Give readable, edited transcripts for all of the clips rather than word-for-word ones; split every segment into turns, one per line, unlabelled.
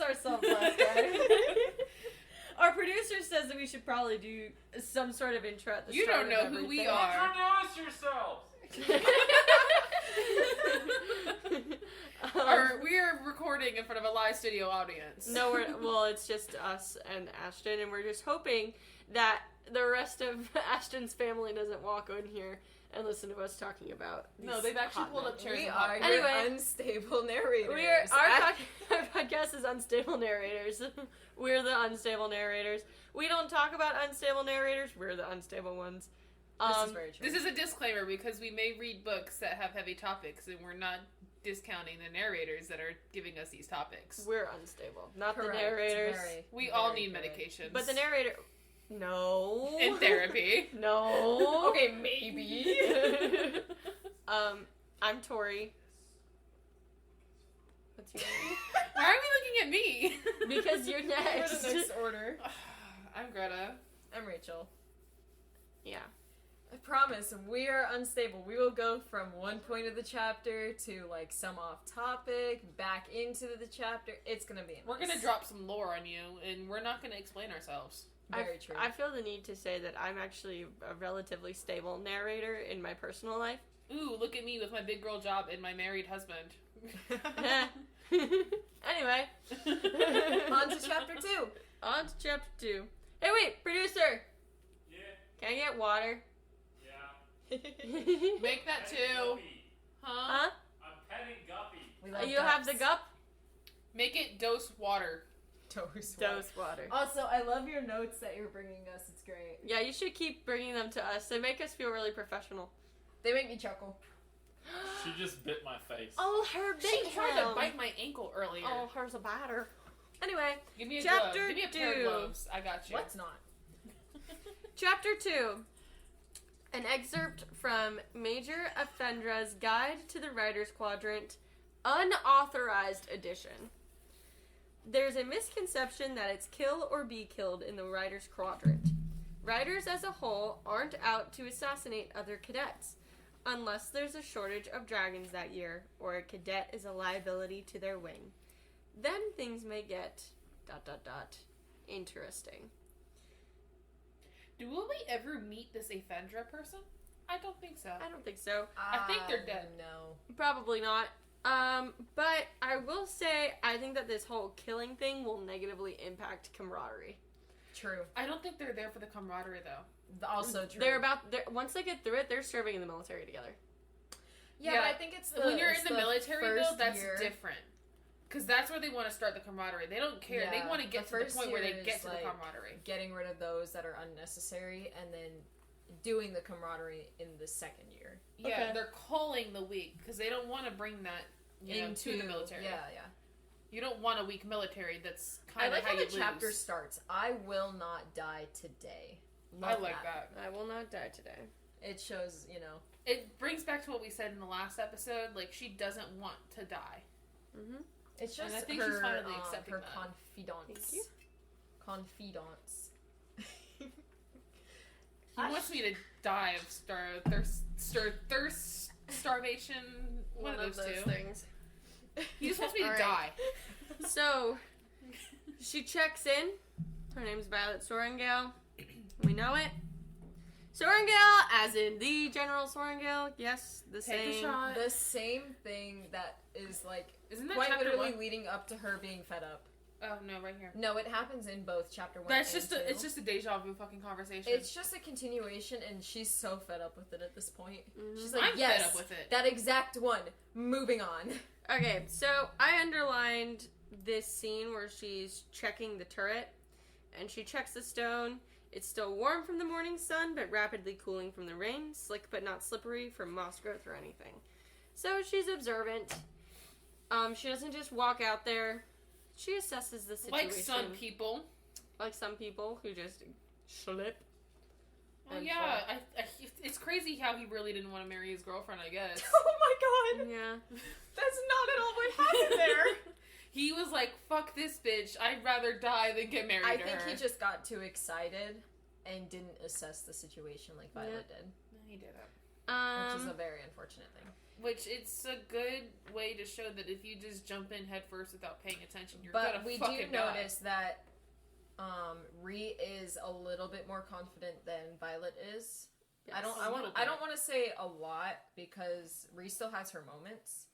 ourselves last time. Our producer says that we should probably do some sort of intro at the
You
start.
don't know who we are.
Introduce yourselves.
We are recording in front of a live studio audience.
No, it's just us and Ashton, and we're just hoping that the rest of Ashton's family doesn't walk in here and listen to us talking about
No, they've actually pulled up chairs.
We
and
are
popcorn.
your unstable narrators.
Our podcast is Unstable Narrators. We're the unstable narrators. We don't talk about unstable narrators. We're the unstable ones.
This is very true.
This is a disclaimer because we may read books that have heavy topics, and we're not discounting the narrators that are giving us these topics.
We're unstable, not
Correct.
the narrators.
We all need medications.
But the narrator... No.
In therapy.
No.
Okay, maybe.
I'm Tori. What's your name?
Why are we looking at me?
Because you're
We're
next.
the next order.
I'm Greta.
I'm Racheal.
Yeah.
I promise, we are unstable. We will go from one point of the chapter to, like, some off-topic, back into the chapter. It's gonna be
We're gonna drop some lore on you, and we're not gonna explain ourselves.
Very true.
I feel the need to say that I'm actually a relatively stable narrator in my personal life.
Ooh, look at me with my big girl job and my married husband.
Anyway.
On to chapter 2.
On to chapter 2. Hey, wait, producer!
Yeah.
Can I get water?
Yeah.
Make that
Petting
too.
Guppy.
Huh?
I'm petting Guppy.
We love
You have the
ducks.
gup?
Make it dose water.
Dose
Water.
Also, I love your notes that you're bringing us. It's great.
Yeah, you should keep bringing them to us. They make us feel really professional.
They make me chuckle.
She just bit my face.
Oh, her
She
big
tried to bite my ankle earlier.
Oh, her's a batter. Anyway,
Give me a
Chapter
glove. Give me a pair
2.
of gloves. I got you.
What's not?
Chapter 2. An excerpt from Major Effendra's Guide to the Writer's Quadrant, unauthorized edition. There's a misconception that it's kill or be killed in the Writer's Quadrant. Writers as a whole aren't out to assassinate other cadets, unless there's a shortage of dragons that year, or a cadet is a liability to their wing. Then things may get... interesting.
Will we ever meet this Effendra person? I don't think so.
I don't think so.
I think they're dead.
No.
Probably not. But I will say, I think that this whole killing thing will negatively impact camaraderie.
True.
I don't think they're there for the camaraderie, though.
Also true.
Once they get through it, they're serving in the military together.
Yeah, but I think it's
when you're in the military, though,
first
that's
year.
different. Because that's where they want to start the camaraderie. They don't care.
Yeah,
They want to get
the
to the
first
point where they
year
get
is,
to the
like,
camaraderie.
Getting rid of those that are unnecessary, and then doing the camaraderie in the second year.
Yeah,
Okay.
they're calling the weak because they don't want to bring that to the military.
Yeah.
You don't want a weak military. That's
I
kind of
like
how
how
you
the chapter
lose.
starts. I will not die today.
I
Love
like that.
I will not die today.
It shows,
It brings back to what we said in the last episode. Like, she doesn't want to die.
Mm-hmm.
it's just
And I think
her,
she's finally accepting
her
that.
confidence.
Thank you.
Confidence.
He wants me to die of thirst, starvation, one of those two.
things.
He just wants me to
All right.
die.
So, she checks in. Her name's Violet Sorengale. We know it. Sorengale, as in the General Sorengale. Yes, the
Take
same.
a shot.
The same thing that is, like,
Isn't that
quite
chapter
literally
1?
leading up to her being fed up.
Oh, no, right here.
No, it happens in both chapter 1
That's
and
just
2.
it's just a deja vu fucking conversation.
It's just a continuation, and she's so fed up with it at this point.
Mhm.
She's like,
I'm
yes,
fed up with it.
that exact one. Moving on.
Okay, so I underlined this scene where she's checking the turret, and she checks the stone. It's still warm from the morning sun, but rapidly cooling from the rain, slick but not slippery from moss growth or anything. So she's observant. She doesn't just walk out there. She assesses the situation.
like some people.
Like some people who just slip.
Well,
And
yeah, it's crazy how he really didn't want to marry his girlfriend, I guess.
Oh my god!
Yeah.
That's not at all what happened there.
He was like, fuck this bitch, I'd rather die than get married
I
to
think
her.
he just got too excited and didn't assess the situation like Violet did.
No, he did it.
which is a very unfortunate thing.
Which it's a good way to show that if you just jump in head first without paying attention, you're
But
gonna
we
fucking
do
die.
notice that Ree is a little bit more confident than Violet is.
Yes.
I don't want to say a lot because Ree still has her moments,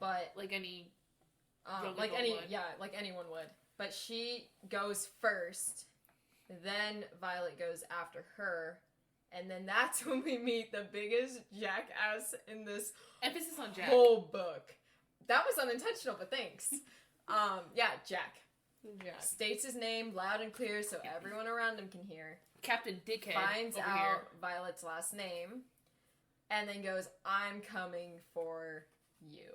but
Like any young
like
adult would.
like anyone would. But she goes first, then Violet goes after her, and then that's when we meet the biggest jackass in this
emphasis on Jack.
whole book. That was unintentional, but thanks. Jack.
Yeah.
States his name loud and clear so everyone around him can hear.
Captain Dickhead
Finds
over
out
here.
Violet's last name. And then goes, I'm coming for you.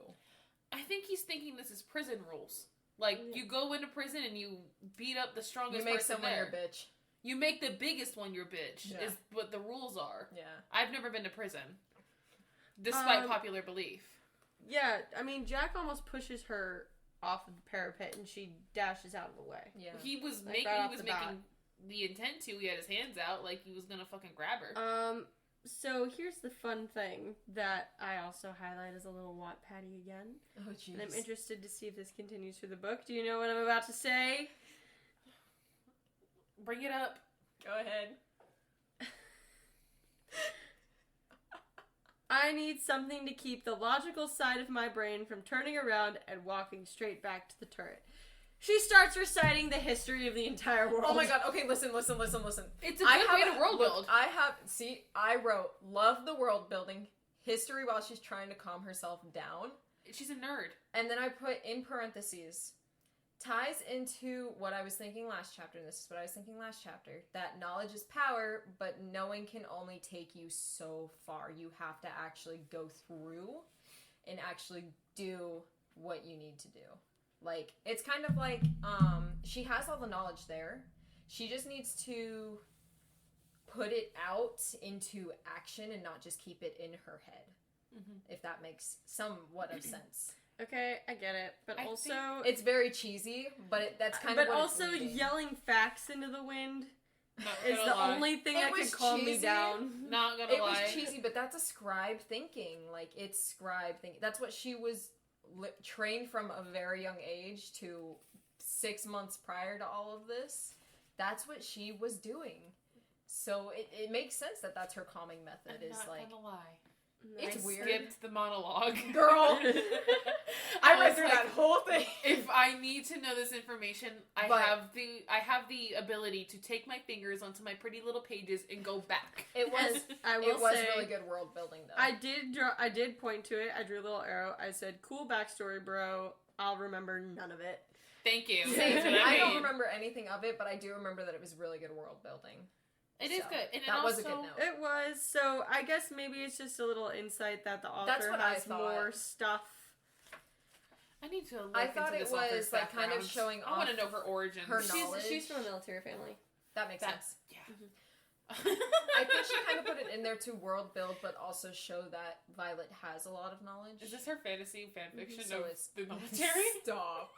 I think he's thinking this is prison rules. Like, you go into prison and you beat up the strongest
You make
person
someone
there.
your bitch.
You make the biggest one your bitch,
Yeah.
is what the rules are.
Yeah.
I've never been to prison. Despite popular belief.
Yeah, I mean, Jack almost pushes her off of the parapet and she dashes out of the way.
Yeah.
He was
Like,
making
right
he
off
was
the
making
bat.
the intent to. He had his hands out like he was gonna fucking grab her.
So here's the fun thing that I also highlight as a little Wattpaddy again.
Oh, jeez.
And I'm interested to see if this continues through the book. Do you know what I'm about to say?
Bring it up.
Go ahead.
I need something to keep the logical side of my brain from turning around and walking straight back to the turret. She starts reciting the history of the entire world.
Oh my god, okay, listen.
It's a good
I
way to world build.
I wrote, love the world building, history while she's trying to calm herself down.
She's a nerd.
And then I put in parentheses, ties into what I was thinking last chapter, and this is what I was thinking last chapter, that knowledge is power, but knowing can only take you so far. You have to actually go through and actually do what you need to do. Like, it's kind of like, she has all the knowledge there. She just needs to put it out into action and not just keep it in her head.
Mm-hmm.
If that makes somewhat of sense.
Okay, I get it. But
I
also...
think
It's very cheesy, but that's kind of
But
what
also
it's reading.
yelling facts into the wind
Not
is
gonna
the
lie.
only thing
It
that can
was
calm me
cheesy.
down.
Not gonna
It
lie.
was cheesy, but that's a scribe thinking. Like, it's scribe thinking. That's what she was trained from a very young age to 6 months prior to all of this. That's what she was doing. So it makes sense that that's her calming method.
I'm
is
not
like,
gonna lie.
it's
I
weird.
skipped the monologue.
Girl, I read
was
through
like,
that whole thing.
If I need to know this information, I
But-
have the ability to take my fingers onto my pretty little pages and go back.
It was
I will
it was
say,
really good world building though.
I did point to it. I drew a little arrow. I said, "Cool backstory, bro." I'll remember none of it.
Thank you.
Same.
That's what
I don't
mean.
remember anything of it, but I do remember that it was really good world building.
It is
So,
good. And
that
it
was
also,
a good note.
It was, so I guess maybe it's just a little insight that the
That's
author
what I
has
thought.
more stuff.
I need to look
I thought
into
it
this author's
was, like, kind of
background.
showing
I want to
off
know her origins.
her knowledge.
She's from a military family.
That makes
That's
sense.
yeah.
I think she kind of put it in there to world build, but also show that Violet has a lot of knowledge.
Is this her fantasy fanfiction
So
of
it's
the military?
Stop.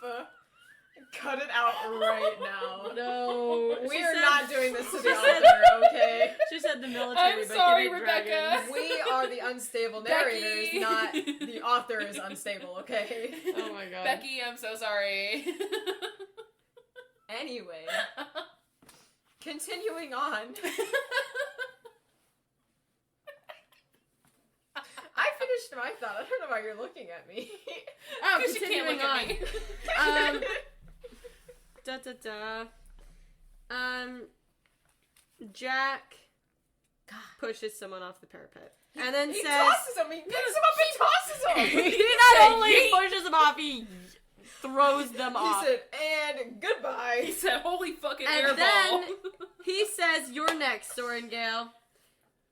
Cut it out right now.
No,
We
she
are
said-
not doing this to the
she said-
author, okay?
She said the military,
I'm
but
sorry,
give it
Rebecca.
dragons.
We are the unstable narrators,
Becky.
not the author is unstable, okay?
Oh my god.
Becky, I'm so sorry.
Anyway, continuing on. I finished my thought. I don't know why you're looking at me.
Oh,
'Cause she can't
continuing
look
on.
at me.
Da da da. Jack pushes someone off the parapet. And then
he
says
tosses him. He picks him up and tosses him.
he not only pushes them off, he throws them
He
off.
said, and goodbye.
He said, holy fucking
And
airball.
then he says, "You're next, Sorengale,"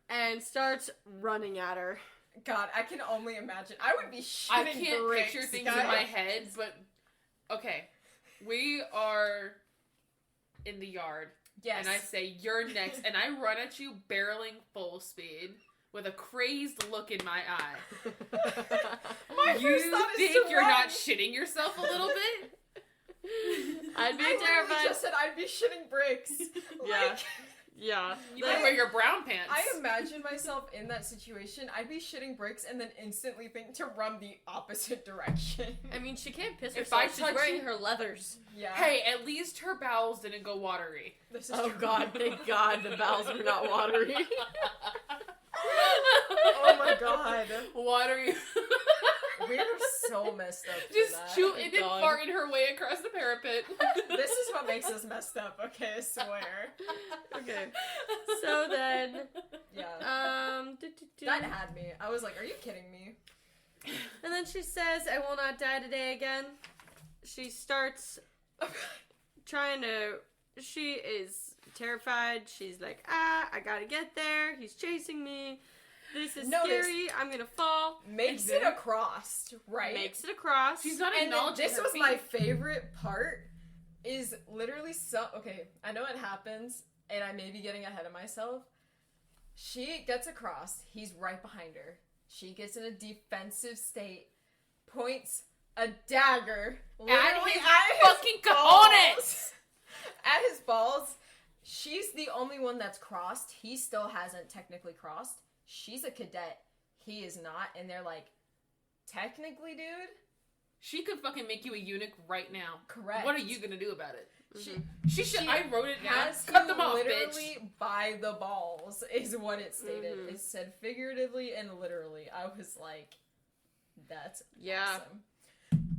and starts running at her.
God, I can only imagine. I would be shitting
I can't
bricks,
picture things
guys.
in my head, but okay. We are in the yard.
Yes.
And I say, you're next. And I run at you barreling full speed with a crazed look in my eye.
My
You
first thought is
think
to
you're
run.
not shitting yourself a little bit?
I'd be
I literally
terrified.
just said I'd be shitting bricks.
Yeah.
Like,
Yeah.
You better wear your brown pants.
I imagine myself in that situation. I'd be shitting bricks and then instantly think to run the opposite direction.
I mean, she can't piss
If
herself.
I
She's
touch
wearing
you-
her leathers.
Yeah.
Hey, at least her bowels didn't go watery.
This is
Oh
true.
god, thank god the bowels were not watery.
Oh my god.
Watery.
We are so messed up for
Just
that.
chew
Oh my
and then
God.
farting her way across the parapet.
This is what makes us messed up, okay, I swear.
Okay. So then,
Yeah.
do-do-do.
That had me. I was like, are you kidding me?
And then she says, I will not die today again. She starts trying to, she is terrified. She's like, I gotta get there. He's chasing me. This is
Notice-
scary. I'm gonna fall.
Makes
And
it
then-
across, right?
Makes it across.
She's not
And then
acknowledging
this
her
was
feet.
my favorite part, is literally okay, I know it happens, and I may be getting ahead of myself. She gets across, he's right behind her. She gets in a defensive state, points a dagger literally
his
at
fucking cojones!
At his balls. She's the only one that's crossed. He still hasn't technically crossed. She's a cadet. He is not. And they're like, technically, dude?
She could fucking make you a eunuch right now.
Correct.
What are you gonna do about it?
She
She should. I wrote it down.
has
Cut
you
them off,
literally
bitch.
by the balls, is what it stated.
Mhm.
It said figuratively and literally. I was like, that's
Yeah.
awesome.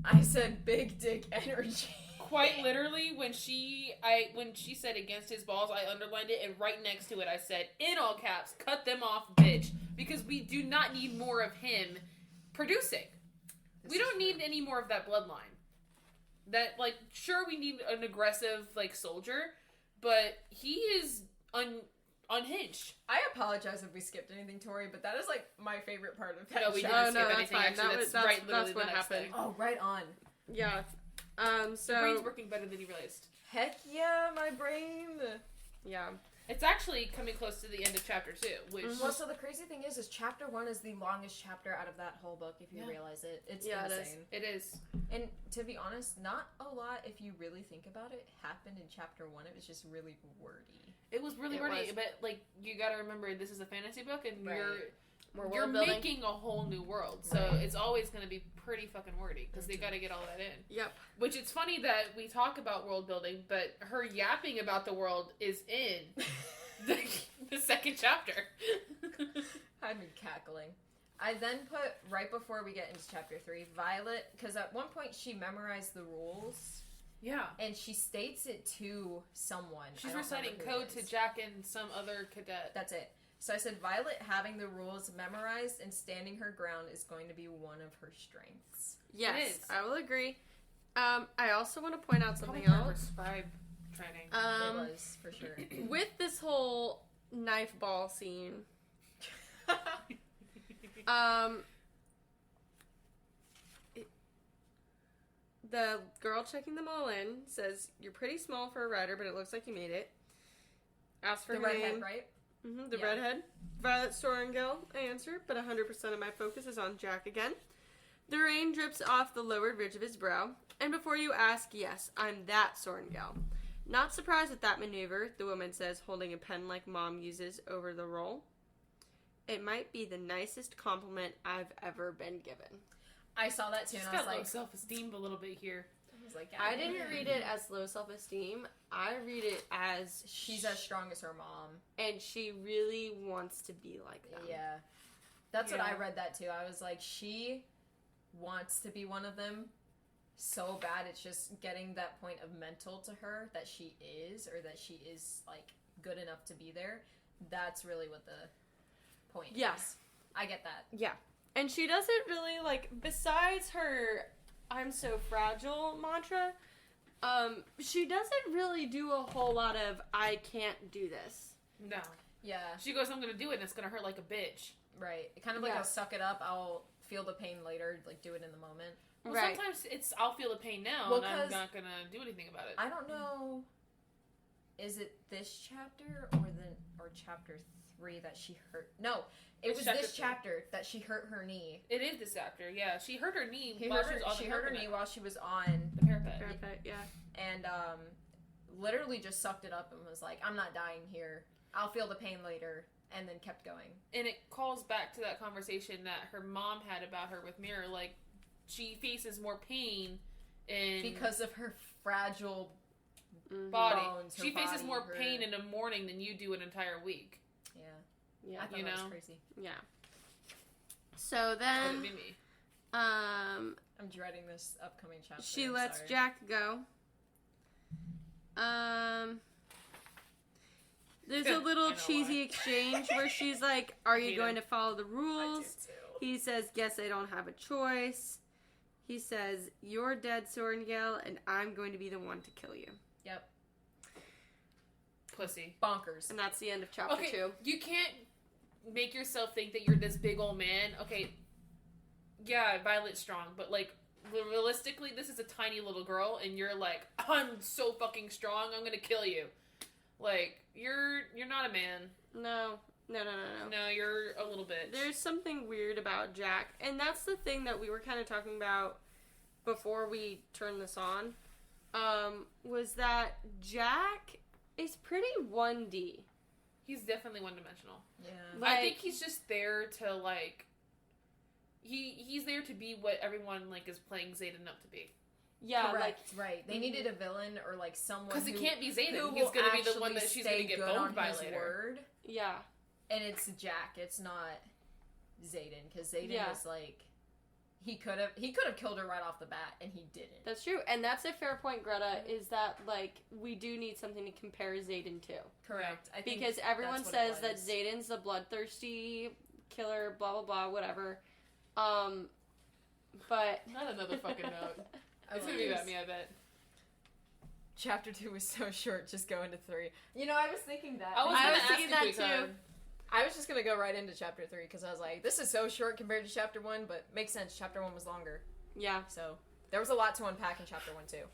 I said big dick energy.
Quite literally, when she said against his balls, I underlined it, and right next to it, I said in all caps, "Cut them off, bitch," because we do not need more of him producing. We don't need any more of that bloodline. That, like, sure, we need an aggressive, like, soldier, but he is unhinged.
I apologize if we skipped anything, Tori, but that is like my favorite part of that.
No, we
chapter.
didn't
no,
skip
that's
anything.
fine.
Actually,
That was-
that's right. Literally
that's what
the next
happened.
thing.
Oh, right on.
Yeah.
Your brain's
So,
working better than you realized.
Heck yeah, my brain.
yeah.
It's actually coming close to the end of chapter 2, which
Well, so the crazy thing is chapter 1 is the longest chapter out of that whole book, if you
Yeah.
realize it. It's
Yeah, it is.
insane.
it is.
And to be honest, not a lot, if you really think about it, happened in chapter 1. It was just really wordy.
It was really
It
wordy,
was.
but like you gotta remember this is a fantasy book, and
Right.
More
you're
world building.
making a whole new world, so
Right.
it's always gonna be pretty fucking wordy because they gotta get all that in.
Yep.
Which it's funny that we talk about world building, but her yapping about the world is in the second chapter.
I've been cackling. I then put, right before we get into chapter 3, Violet, because at one point she memorized the rules,
Yeah,
and she states it to someone. I
she's
don't
reciting
remember who it
code to
is.
Jack and some other cadet.
That's it. So I said Violet having the rules memorized and standing her ground is going to be one of her strengths.
Yes,
is.
I will agree. I also want to point out something
Probably her
else.
scribe training.
It was, for sure.
With this whole knife ball scene, the girl checking them all in says, "You're pretty small for a rider, but it looks like you made it." Ask for
The
her
redhead,
name.
right?
The
Yeah.
redhead. Violet Sorengel, I answer, but 100% of my focus is on Jack again. The rain drips off the lowered ridge of his brow, and before you ask, yes, I'm that Sorengel. Not surprised at that maneuver, the woman says, holding a pen like Mom uses over the roll. It might be the nicest compliment I've ever been given.
I saw that too,
She's
and I
got
was
low
like,
self-esteem a little bit here.
I didn't read it as low self-esteem. I read it as
She's as strong as her mom.
and she really wants to be like them.
Yeah. That's what I
Yeah.
read that too. I was like, she wants to be one of them so bad. It's just getting that point of mental to her that she is, or that she is, like, good enough to be there. That's really what the point
Yeah.
is. I get that.
Yeah. And she doesn't really, like, besides her I'm so fragile mantra, she doesn't really do a whole lot of I can't do this.
No.
Yeah.
She goes, I'm gonna do it and it's gonna hurt like a bitch.
Right. Kind of like
Yeah.
I'll suck it up. I'll feel the pain later. Like, do it in the moment.
Well,
Right.
sometimes I'll feel the pain now
Well,
and I'm
'cause
not gonna do anything about it.
I don't know. Is it this chapter or chapter 3 that she hurt? No, it
It's
was
chapter
this
3.
chapter that she hurt her knee.
It is this chapter, yeah. She hurt her knee
She
while
hurt
she was
her,
on
she
the
hurt her
parapet.
knee while she was on,
The parapet.
Parapet, yeah.
and literally just sucked it up and was like, "I'm not dying here." I'll feel the pain later, and then kept going.
And it calls back to that conversation that her mom had about her with Mirror. Like, she faces more pain
because of her fragile
body.
bones.
She faces more pain in a morning than you do an entire week.
Yeah.
I thought that was crazy.
Yeah. So then,
Would it be me?
I'm dreading this upcoming chapter.
she
I'm
lets
sorry.
Jack go. There's a little
I know
cheesy
why.
exchange where she's like, "Are you
Hate
going
him.
to follow the
I
rules?"
do too.
He says, "Guess I don't have a choice." He says, "You're dead, Sorengale, and I'm going to be the one to kill you."
Yep.
Pussy.
Bonkers.
And that's the end of chapter
Okay,
2.
you can't make yourself think that you're this big old man. Okay, yeah, Violet's strong, but like realistically, this is a tiny little girl, and you're like, I'm so fucking strong, I'm gonna kill you. Like, you're not a man.
No,
No, you're a little bitch.
There's something weird about Jack, and that's the thing that we were kind of talking about before we turned this on, was that Jack is pretty 1D.
He's definitely one-dimensional.
Yeah.
Like,
I think he's just there to, like, he's there to be what everyone, like, is playing Zayden up to be.
yeah,
Correct. Right. They needed a villain or like someone
Because it
who
can't be
who
Zayden. He's
will
gonna be the one
actually
that she's
stay
gonna get
good
boned
on
by
his
later.
word.
yeah.
And it's Jack. It's not Zayden, because Zayden
Yeah.
is like he could have killed her right off the bat, and he didn't.
That's true, and that's a fair point, Greta, is that, like, we do need something to compare Zayden to.
Correct. I think
Because everyone
that's what it
says that
was.
Zayden's the bloodthirsty killer, blah, blah, blah, whatever. But...
Not another fucking note.
I
It's
love
gonna be
this.
about me, I bet.
Chapter 2 was so short. Just go into 3. You know, I was thinking that.
I was
I
gonna
was
ask
thinking
if
that
we
too.
could.
I was just gonna go right into chapter 3 because I was like, this is so short compared to chapter 1, but makes sense. Chapter 1 was longer,
Yeah.
so there was a lot to unpack in chapter 1 too.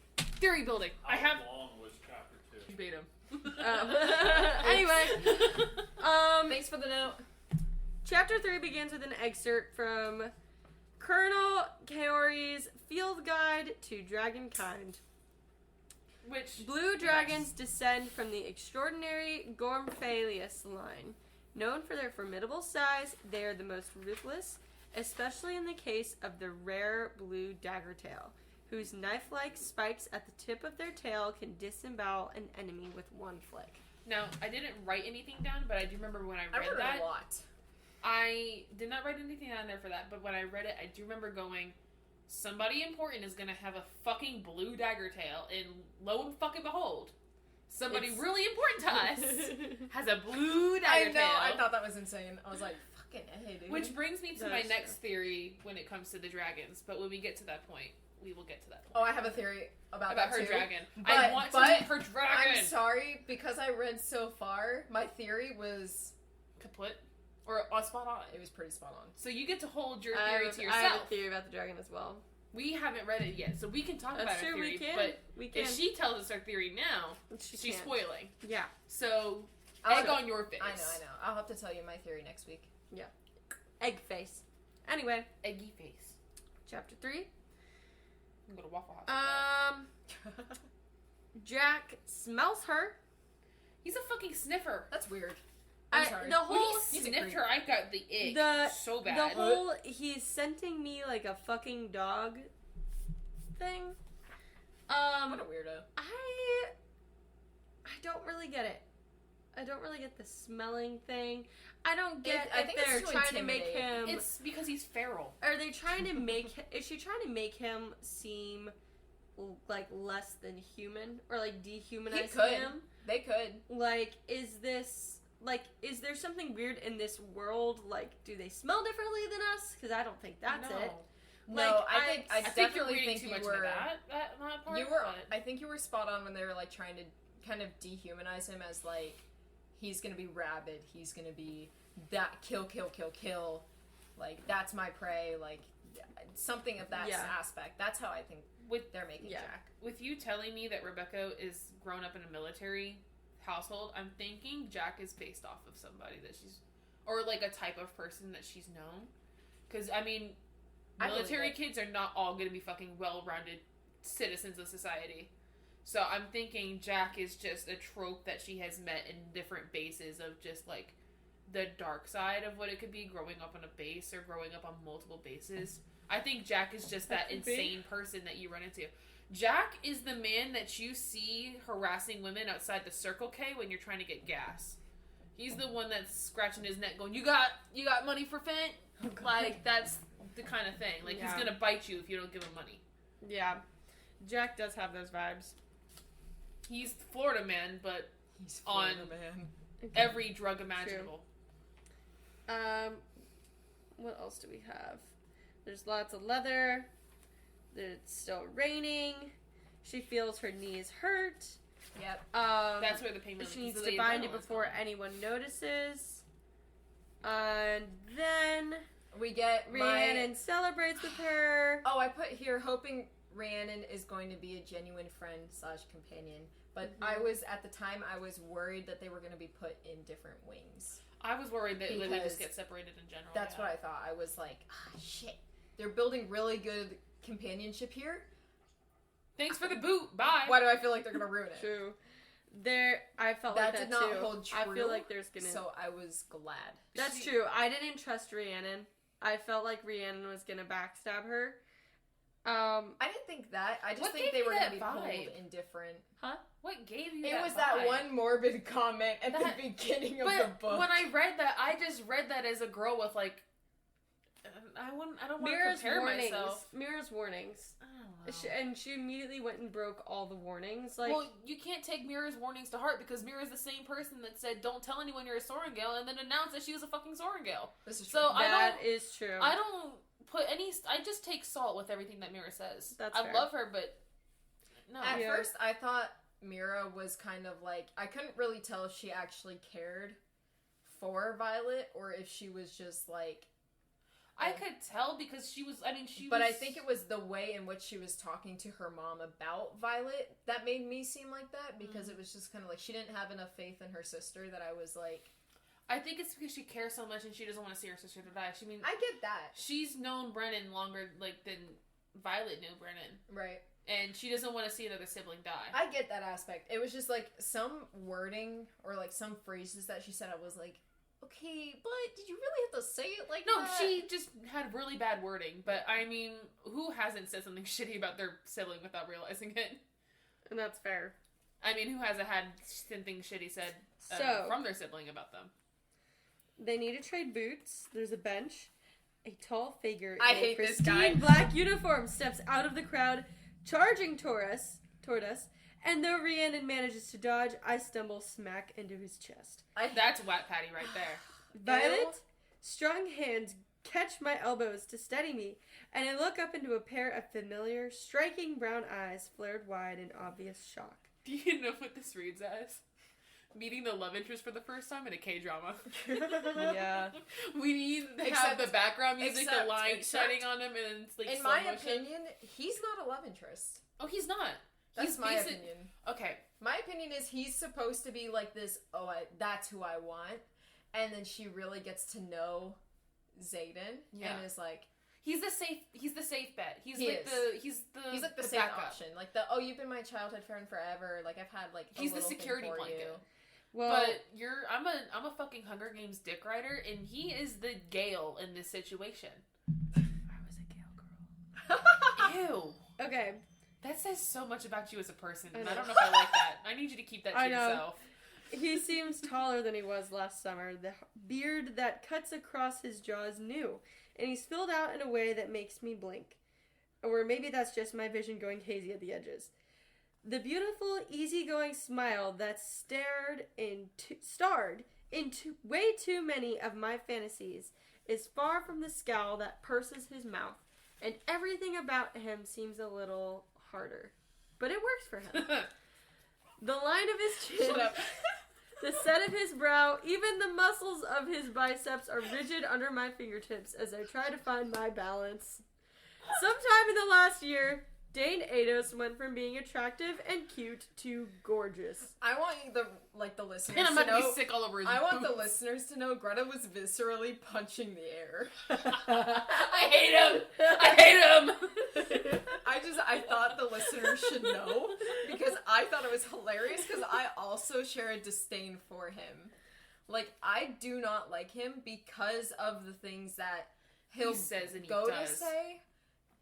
Theory building. I have.
How long was chapter 2?
Beat him.
Anyway,
Thanks for the note.
chapter 3 begins with an excerpt from Colonel Kaori's Field Guide to Dragonkind.
Which
Blue dragons descend from the extraordinary Gormphalius line. Known for their formidable size, they are the most ruthless, especially in the case of the rare blue daggertail, whose knife-like spikes at the tip of their tail can disembowel an enemy with one flick.
now I didn't write anything down, but I do remember when I
I
read
wrote
that.
a lot.
I did not write anything down there for that, but when I read it, I do remember going, somebody important is gonna have a fucking blue dagger tail, and lo and fucking behold, somebody
It's-
really important to us has a blue
I
dagger
know.
tail.
I thought that was insane. I was like, fucking A, dude.
Which brings me to
That
my
is
next theory when it comes to the dragons, but when we get to that point, we will get to that point.
Oh, I have a theory about
About
that
her
too.
dragon. I
But-
want to
but
meet her dragon!
I'm sorry, because I read so far, my theory was
Kaput? Or spot on.
it was pretty spot on.
So you get to hold your
I
theory
have,
to
I
yourself.
have a theory about the dragon as well.
We haven't read it yet, so we can talk about
That's
our
true,
theory.
we can.
But
we can.
if she tells us her theory now, she's
can't.
spoiling.
Yeah.
So
I'll
egg
go-
on your face.
I know. I'll have to tell you my theory next week.
Egg face. Anyway,
Eggy face.
chapter 3.
I'm gonna Waffle House.
Jack smells her.
He's a fucking sniffer.
That's weird. I'm sorry.
The
When
whole...
he
He's a
sniffed
creep.
her, I got the ick so bad.
The whole he's scenting me like a fucking dog thing.
What a weirdo.
I don't really get it. I don't really get the smelling thing. I don't get
I
if
think it's
they're
to
trying to make
intimidate.
him.
It's because he's feral.
Are they trying to make? Is she trying to make him seem like less than human or like dehumanizing
could.
him?
They could.
Like, is there something weird in this world? Like, do they smell differently than us? Because I don't think that's
No.
it.
No,
Like,
I
I
think you're
definitely
reading
think
too
you
much
were.
into that part.
You were.
but-
I think you were spot on when they were like trying to kind of dehumanize him as like he's gonna be rabid. He's gonna be that kill. Like that's my prey. Like something of that
Yeah.
aspect. That's how I think
with
they're making
Yeah.
Jack.
with you telling me that Rebecca is grown up in a military household, I'm thinking Jack is based off of somebody that she's, or like a type of person that she's known. Because I mean,
I believe
military
it.
kids are not all going to be fucking well-rounded citizens of society. So I'm thinking Jack is just a trope that she has met in different bases of just like the dark side of what it could be growing up on a base or growing up on multiple bases. I think Jack is just that insane person that you run into. Jack is the man that you see harassing women outside the Circle K when you're trying to get gas. He's the one that's scratching his neck going, you got money for Fent? Like, that's the kind of thing. Like, he's gonna bite you if you don't give him money.
Yeah. Jack does have those vibes.
He's Florida man, but
He's
on
man.
every drug imaginable.
What else do we have? There's lots of leather. It's still raining. She feels her knees hurt.
Yep.
That's where the pain relief.
She needs to bind it before anyone notices. And then
we get
Rhiannon celebrates with her.
Oh, I put here hoping Rhiannon is going to be a genuine friend / companion. But I was, at the time, I was worried that they were going to be put in different wings.
I was worried that they would just get separated in general.
That's what I thought. I was like, shit. They're building really good companionship here.
Thanks for the boot. Bye.
Why do I feel like they're going to ruin it?
True. I felt
that
like that
did not
too.
hold true.
I feel like there's gonna.
So I was glad.
That's true. I didn't trust Rhiannon. I felt like Rhiannon was gonna backstab her.
I didn't think that. I just
What
think
gave
they
you
were going
that
to be
vibe?
pulled in different.
Huh?
What gave you
It
that
was
vibe?
that one morbid comment at the beginning of the book.
When I read that, I just read that as a girl with like, I don't want to compare myself.
Mira's warnings.
I don't know.
She immediately went and broke all the warnings. Like,
well, you can't take Mira's warnings to heart because Mira's the same person that said, "Don't tell anyone you're a Sorengale," and then announced that she was a fucking Sorengale.
This is true.
So
that is true.
I don't put any. I just take salt with everything that Mira says.
That's
I
fair.
love her, but no.
At first, I thought Mira was kind of like, I couldn't really tell if she actually cared for Violet or if she was just like.
I could tell because she was. I mean, she.
But
was...
I think it was the way in which she was talking to her mom about Violet that made me seem like that because it was just kind of like she didn't have enough faith in her sister that I was like.
I think it's because she cares so much and she doesn't want to see her sister to die.
I get that.
She's known Brennan longer than Violet knew Brennan.
Right.
And she doesn't want to see another sibling die.
I get that aspect. It was just like some wording or like some phrases that she said. I was like, okay, but did you really have to say it like
no,
that?
she just had really bad wording. But I mean, who hasn't said something shitty about their sibling without realizing it?
And that's fair.
I mean, who hasn't had something shitty said from their sibling about them?
They need to trade boots. There's a bench. A tall figure
I
in
hate
a
this
pristine
guy.
black uniform steps out of the crowd, charging toward us. And though Rhiannon manages to dodge, I stumble smack into his chest.
That's Whack Patty right there.
Violet, strong hands catch my elbows to steady me, and I look up into a pair of familiar, striking brown eyes flared wide in obvious shock.
Do you know what this reads as? Meeting the love interest for the first time in a K-drama.
Yeah.
We need to have the background music, the light shining on him, and it's like
in
slow
my
motion.
opinion, he's not a love interest.
Oh, he's not.
That's my opinion.
Okay.
My opinion is he's supposed to be like this, that's who I want. And then she really gets to know Xaden and is like,
he's the safe bet. He's like the
safe
backup
option. Like you've been my childhood friend forever. Like I've had like
he's the security
thing for
blanket.
you.
Well,
but I'm a fucking Hunger Games dick rider, and he is the Gale in this situation.
I was a Gale girl.
Ew.
Okay.
That says so much about you as a person, and I don't know if I like that. I need you to keep that to yourself.
He seems taller than he was last summer. The beard that cuts across his jaw is new, and he's filled out in a way that makes me blink. Or maybe that's just my vision going hazy at the edges. The beautiful, easygoing smile that starred into way too many of my fantasies is far from the scowl that purses his mouth, and everything about him seems a little harder. But it works for him. The line of his chin, the set of his brow, even the muscles of his biceps are rigid under my fingertips as I try to find my balance. Sometime in the last year, Dane Ados went from being attractive and cute to gorgeous.
I want the listeners
And I'm
to
about to
know.
be sick all over his
I want the
boots.
listeners to know Greta was viscerally punching the air.
I hate him! I hate him!
I thought the listeners should know because I thought it was hilarious because I also share a disdain for him. Like, I do not like him because of the things that he'll
He says and he
go
does.
to say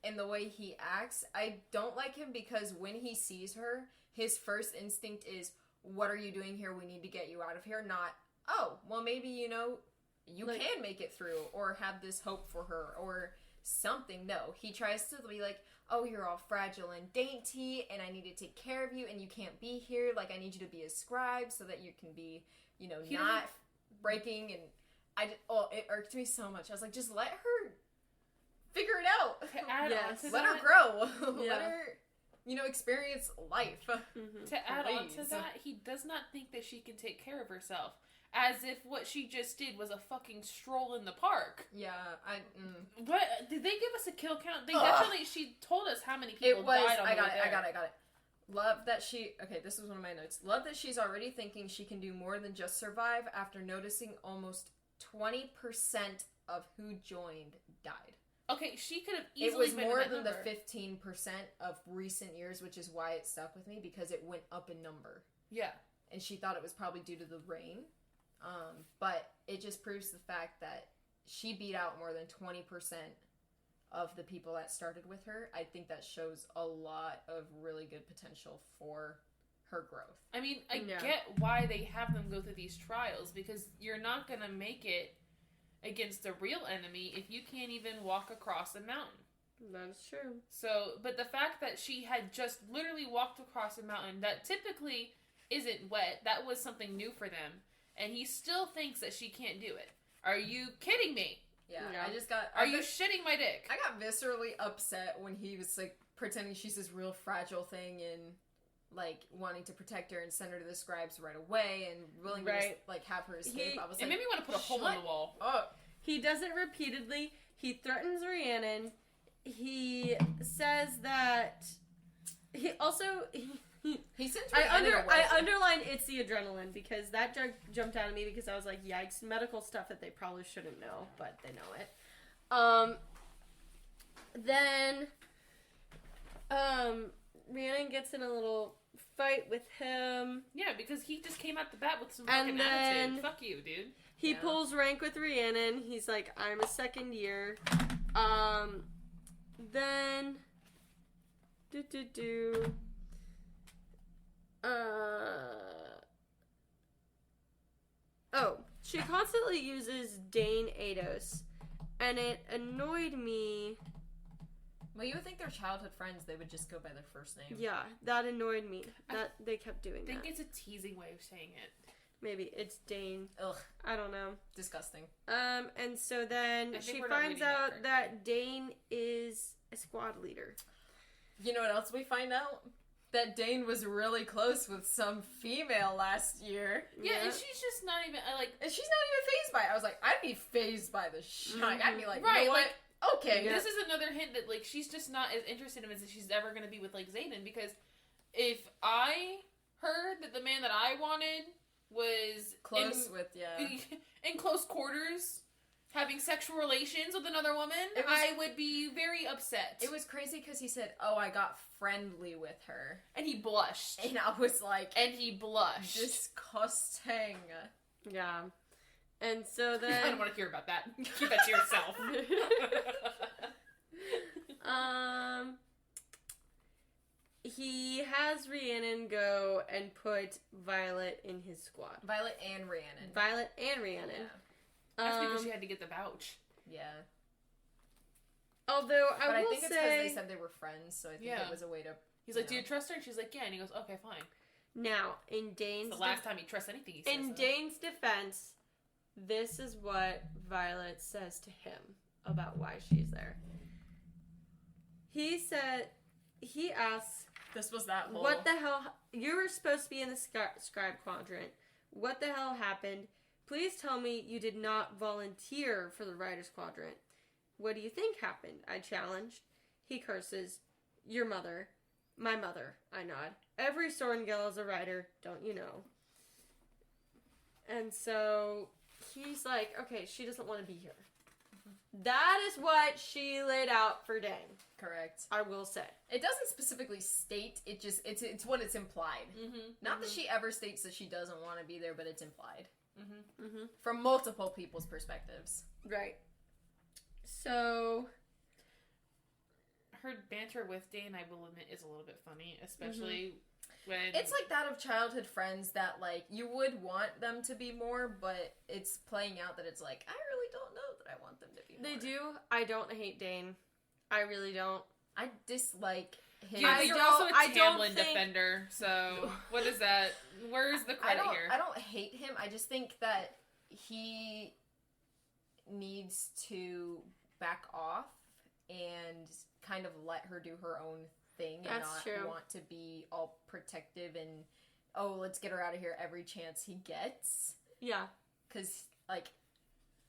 and the way he acts. I don't like him because when he sees her, his first instinct is, what are you doing here? We need to get you out of here. Not, oh, well, maybe, you can make it through or have this hope for her or something. No, he tries to be like, oh, you're all fragile and dainty and I need to take care of you and you can't be here. Like, I need you to be a scribe so that you can be, not breaking. And it irked me so much. I was like, just let her figure it out.
To add on to
Let
that,
her grow.
Yeah.
Let her, experience life.
Mm-hmm.
To add on to
Please.
that, he does not think that she can take care of herself. As if what she just did was a fucking stroll in the park.
Yeah,
What? Did they give us a kill count? They
Ugh.
definitely, she told us how many people
It was,
died on
I
the
got
way
it.
there.
Love that okay, this is one of my notes. Love that she's already thinking she can do more than just survive after noticing almost 20% of who joined died.
Okay, she could have
It
easily
was
been
more
that
than
number.
the 15% of recent years, which is why it stuck with me, because it went up in number.
Yeah.
And she thought it was probably due to the rain. But it just proves the fact that she beat out more than 20% of the people that started with her. I think that shows a lot of really good potential for her growth.
I mean, I
Yeah.
get why they have them go through these trials, because you're not going to make it against a real enemy if you can't even walk across a mountain.
That's true.
So, but the fact that she had just literally walked across a mountain that typically isn't wet, that was something new for them, and he still thinks that she can't do it. Are you kidding me?
Yeah,
Yeah.
I just got...
Are you shitting my dick?
I got viscerally upset when he was, like, pretending she's this real fragile thing and, like, wanting to protect her and send her to the scribes right away and willing to, just,
Right.
like, have her escape. I was
It
like,
made me want to put a hole in the wall.
oh,
He does it repeatedly. He threatens Rhiannon. He says that he also
he sends
I
Rhiannon away.
underlined it's the adrenaline because that jumped out at me because I was like, yikes, medical stuff that they probably shouldn't know, but they know it. Then Rhiannon gets in a little fight with him.
Yeah, because he just came out the bat with some
And
fucking
then-
attitude. Fuck you, dude.
He
Yeah.
pulls rank with Rhiannon. He's like, I'm a second year. Then she constantly uses Dane Ados, and it annoyed me.
Well, you would think they're childhood friends. They would just go by their first name.
Yeah, that annoyed me. That they kept doing
I think
that.
it's a teasing way of saying it.
Maybe it's Dane.
Ugh,
I don't know.
disgusting.
And so then
I think
she
we're not
finds
reading that
out that Dane is a squad leader.
You know what else we find out? That Dane was really close with some female last year.
Yeah, and she's just not even like.
And she's not even phased by it. I was like, I'd be phased by the shit. I'd be like,
Right,
you know what?
like,
Okay.
Yeah.
This is another hint that like she's just not as interested in him as she's ever going to be with like Zayden, because if I heard that the man that I wanted was
Close with, yeah.
in close quarters having sexual relations with another woman,
It was-
I would be very upset.
It was crazy because he said, oh, I got friendly with her.
and he blushed.
And I was like,
And he blushed.
disgusting.
Yeah. And so
I
then
don't want to hear about that. Keep that to yourself.
he has Rhiannon go and put Violet in his squad.
Violet and Rhiannon.
Violet and Rhiannon.
Yeah.
That's because she had to get the vouch.
Yeah.
Although
But I
will
think it's because
say
they said they were friends, so I think
Yeah.
it was a way to...
He's like,
Yeah.
do you trust her? And she's like, yeah. And he goes, okay, fine.
now in
It's
Dane's
the last time he trusts anything he says.
in
though.
Dane's defense, this is what Violet says to him about why she's there. He asks,
This was that whole...
what the hell? You were supposed to be in the scribe quadrant. What the hell happened? Please tell me you did not volunteer for the writer's quadrant. What do you think happened? I challenged. He curses. your mother. My mother, I nod. Every Sorengale is a writer, don't you know? And so he's like, okay, she doesn't want to be here. That is what she laid out for Dane.
Correct.
I will say.
It doesn't specifically state, it's what it's implied. Not that she ever states that she doesn't want to be there, but it's implied. From multiple people's perspectives.
Right. So...
Her banter with Dane, I will admit, is a little bit funny, especially when...
It's like that of childhood friends that, like, you would want them to be more, but it's playing out that it's like, I really don't know that I want them to be more.
They do. I don't hate Dane. I really don't.
I dislike him.
Yeah, but you're
don't-
also a
I don't
Tamlin
think-
defender, so what is that? Where's the
I
credit
don't,
here?
I don't hate him. I just think that he needs to back off and kind of let her do her own thing and
That's
not
true.
want to be all protective and, oh, let's get her out of here every chance he gets.
Yeah.
Because, like,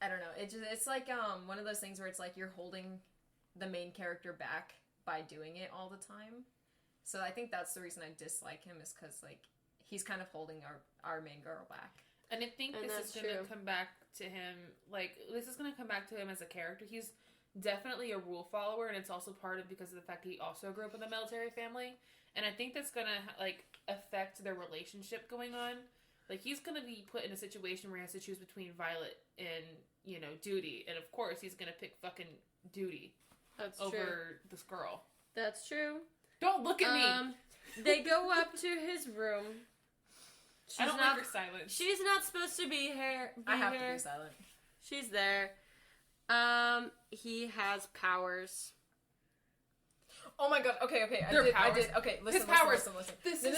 I don't know. It's like one of those things where it's like you're holding the main character back by doing it all the time. So I think that's the reason I dislike him, is because, like, he's kind of holding our main girl back.
And I think
And
this
that's
is going to
true.
come back to him, like, this is going to come back to him as a character. He's definitely a rule follower, and it's also part of because of the fact that he also grew up in a military family. And I think that's going to, like, affect their relationship going on. Like, he's going to be put in a situation where he has to choose between Violet and, you know, duty. And, of course, he's going to pick fucking duty
That's
over
true.
this girl.
That's true.
Don't look at me!
They go up to his room.
I don't
not,
like her silence.
She's not supposed to be here.
I have to be silent.
She's there. He has powers.
Oh my god, okay.
Their powers.
Okay, listen,
His powers.
listen.
This
No.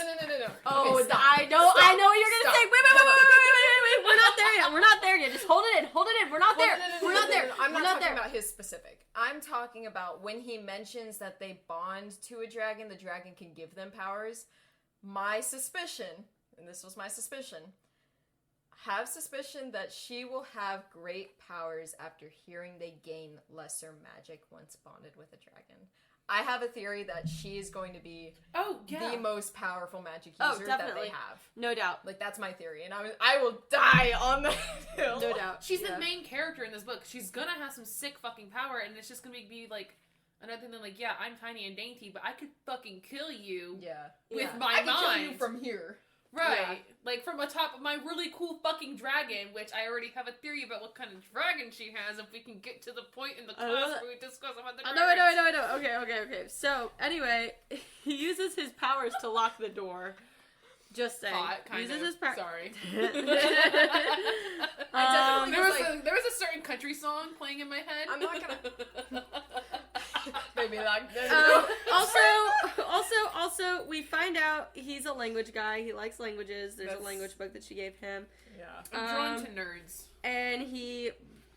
Oh,
Okay, stop.
I know what you're gonna
Stop.
say. Wait. We're not there yet. We're not there yet. Just hold it in. We're not there. We're not there.
I'm
We're
not talking
there.
about his specific. I'm talking about when he mentions that they bond to a dragon, the dragon can give them powers. My suspicion, and this was my suspicion, have suspicion that she will have great powers after hearing they gain lesser magic once bonded with a dragon. I have a theory that she is going to be the most powerful magic user that
definitely.
they have.
No doubt.
Like, that's my theory, and I will die on that hill.
No doubt.
She's
Yeah.
the main character in this book. She's gonna have some sick fucking power, and it's just gonna be like another thing that, like, yeah, I'm tiny and dainty, but I could fucking kill you
Yeah.
with
Yeah.
my
I can
mind.
kill you from here.
Right.
Yeah.
Like, from atop of my really cool fucking dragon, which I already have a theory about what kind of dragon she has if we can get to the point in the class where we discuss about the
I
dragons.
know. Okay. So, anyway, he uses his powers to lock the door. Just saying.
Hot, kind
uses
of.
his powers.
Sorry.
I definitely
there was
like-
there was a certain country song playing in my head.
I'm not gonna- Maybe like
Also, we find out he's a language guy. He likes languages. There's
That's-
a language book that she gave him.
Yeah.
I'm drawn to nerds.
And he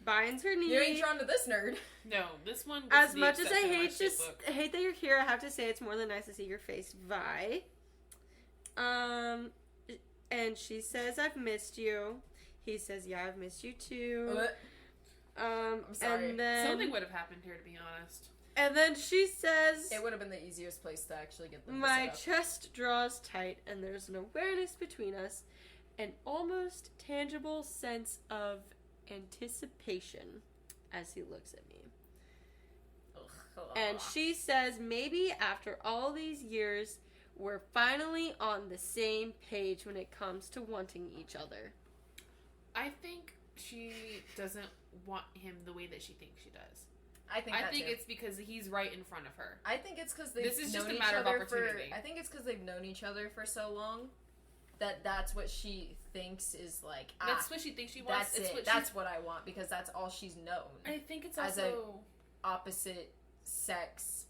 binds her knee.
You ain't drawn to this nerd.
No, this one. Was
As
the
much as I
exception in my
hate
shit book.
hate that you're here, I have to say it's more than nice to see your face, Vi. And she says, "I've missed you." He says, "Yeah, I've missed you too."
I'm sorry.
And then
Something would have happened here, to be honest.
And then she says,
It would have been the easiest place to actually get them.
"My
to set up.
chest draws tight, and there's an awareness between us, an almost tangible sense of anticipation," as he looks at me. And she says, "Maybe after all these years, we're finally on the same page when it comes to wanting each other."
I think she doesn't want him the way that she thinks she does.
I think
it's because he's right in front of her.
I think it's because they've
This is just
known
a
each
matter of
other
opportunity.
I think it's because they've known each other for so long that's what she thinks is like.
That's what she thinks she wants.
That's it.
What
That's what I want because that's all she's known.
I think it's
as
also
opposite sex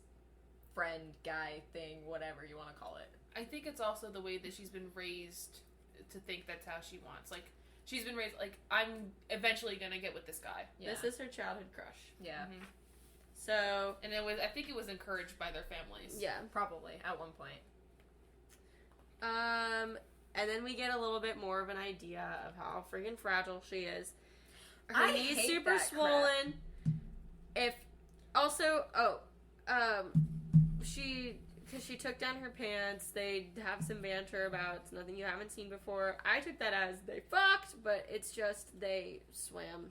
friend guy thing, whatever you want to call it.
I think it's also the way that she's been raised to think that's how she wants. Like, she's been raised like, I'm eventually gonna get with this guy.
Yeah.
This is her childhood crush.
Yeah.
Mhm.
So,
And I think it was encouraged by their families.
yeah.
Probably at one point.
And then we get a little bit more of an idea of how friggin' fragile she is. Her
I
knee's
hate
super
that crap.
swollen. because she took down her pants, they have some banter about it's nothing you haven't seen before. I took that as they fucked, but it's just they swam.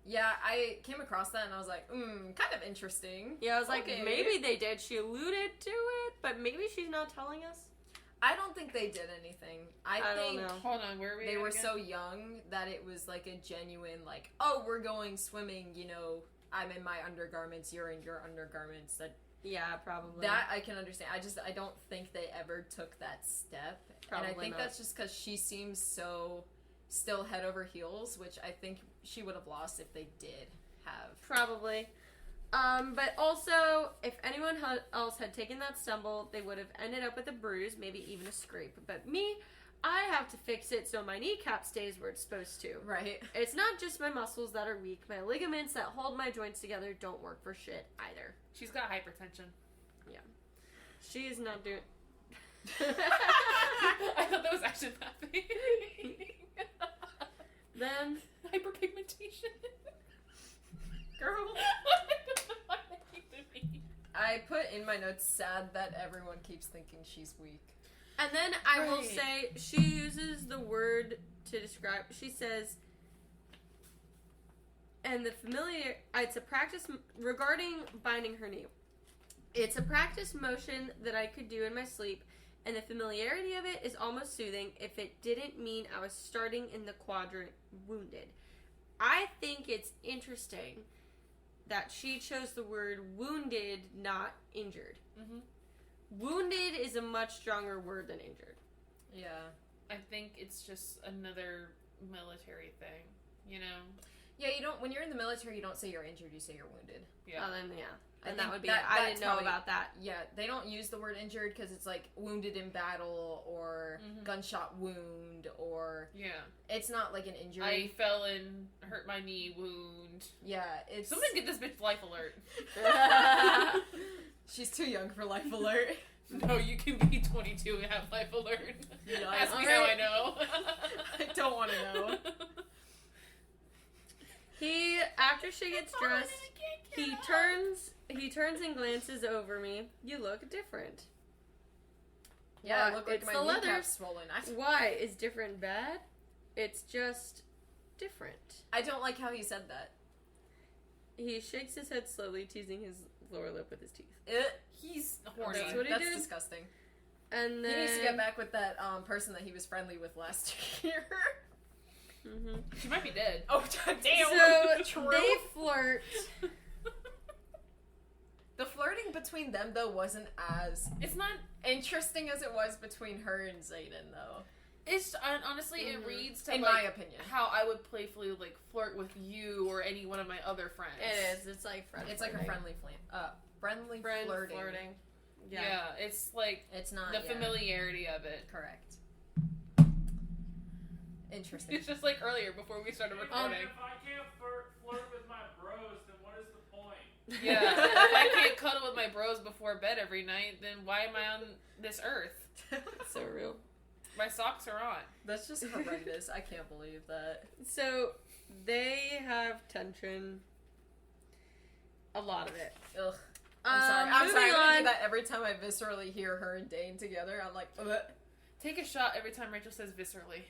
Yeah, I came across that and I was like, kind of interesting.
Yeah, I was like,
Okay.
maybe they did. She alluded to it, but maybe she's not telling us.
I don't think they did anything. I think
don't know.
Hold on, where are we?
they
at
were
again?
so young that it was like a genuine, like, oh, we're going swimming, you know, I'm in my undergarments, you're in your undergarments.
Yeah, probably.
That I can understand. I don't think they ever took that step.
Probably
and I think
not.
that's just because she seems so still head over heels, which I think she would have lost if they did have.
Probably. But also, if anyone else had taken that stumble, they would have ended up with a bruise, maybe even a scrape. But me, I have to fix it so my kneecap stays where it's supposed to.
Right.
It's not just my muscles that are weak. My ligaments that hold my joints together don't work for shit either.
She's got hypertension.
She is not doing...
I thought that was actually laughing.
Then...
Hyperpigmentation.
Girl.
I don't know why that keeps me.
I put in my notes sad that everyone keeps thinking she's weak.
And then I will
Right.
say, she uses the word to describe... She says... And the familiar... It's a practice... Regarding binding her knee. It's a practice motion that I could do in my sleep, and the familiarity of it is almost soothing if it didn't mean I was starting in the quadrant wounded. I think it's interesting that she chose the word wounded, not injured.
Mm-hmm.
Wounded is a much stronger word than injured.
Yeah.
I think it's just another military thing, you know?
Yeah, you don't. When you're in the military, you don't say you're injured. You say you're wounded.
Yeah.
Then yeah,
I
and that
think
would be
that-
it. I
that's
didn't know
probably-
about that.
Yeah, they don't use the word injured because it's like wounded in battle or
Mhm.
gunshot wound or
Yeah.
it's not like an injury.
I fell and hurt my knee wound.
Yeah, it's.
Someone get this bitch life alert.
She's too young for life alert.
No, you can be 22 and have life alert.
Yeah,
Ask me
alright.
how I know.
I don't want to know.
He, after she gets dressed, he turns and glances over me. You look different.
Yeah,
Why?
I look like
It's
my
the leather.
kneecap's swollen.
Why? Is different bad? It's just different.
I don't like how he said that.
He shakes his head slowly, teasing his lower lip with his teeth.
He's horny.
That's what he
That's
did.
disgusting.
And then
He needs to get back with that person that he was friendly with last year.
Mhm.
She might be dead.
Oh, damn.
So
True.
they flirt.
The flirting between them, though, wasn't as
It's not.
interesting as it was between her and Zayden, though.
It's honestly, it
Mhm.
reads to
In
like
my opinion.
how I would playfully like flirt with you or any one of my other friends.
It is. It's like friend.
It's like a
flirting.
friendly
friend
flirting.
flirting.
Yeah. It's like
It's not
the
yeah,
familiarity of it.
correct. Interesting.
It's just like earlier before we started recording.
If I can't flirt with my bros, then what is the point?
Yeah. If I can't cuddle with my bros before bed every night, then why am I on this earth?
So real.
My socks are on.
That's just horrendous. I can't believe that.
So they have tension. A lot of it.
Ugh. I'm sorry. I'm
Moving
sorry. I'm gonna
on.
do that every time I viscerally hear her and Dane together. I'm like, ugh.
Take a shot every time Rachel says viscerally.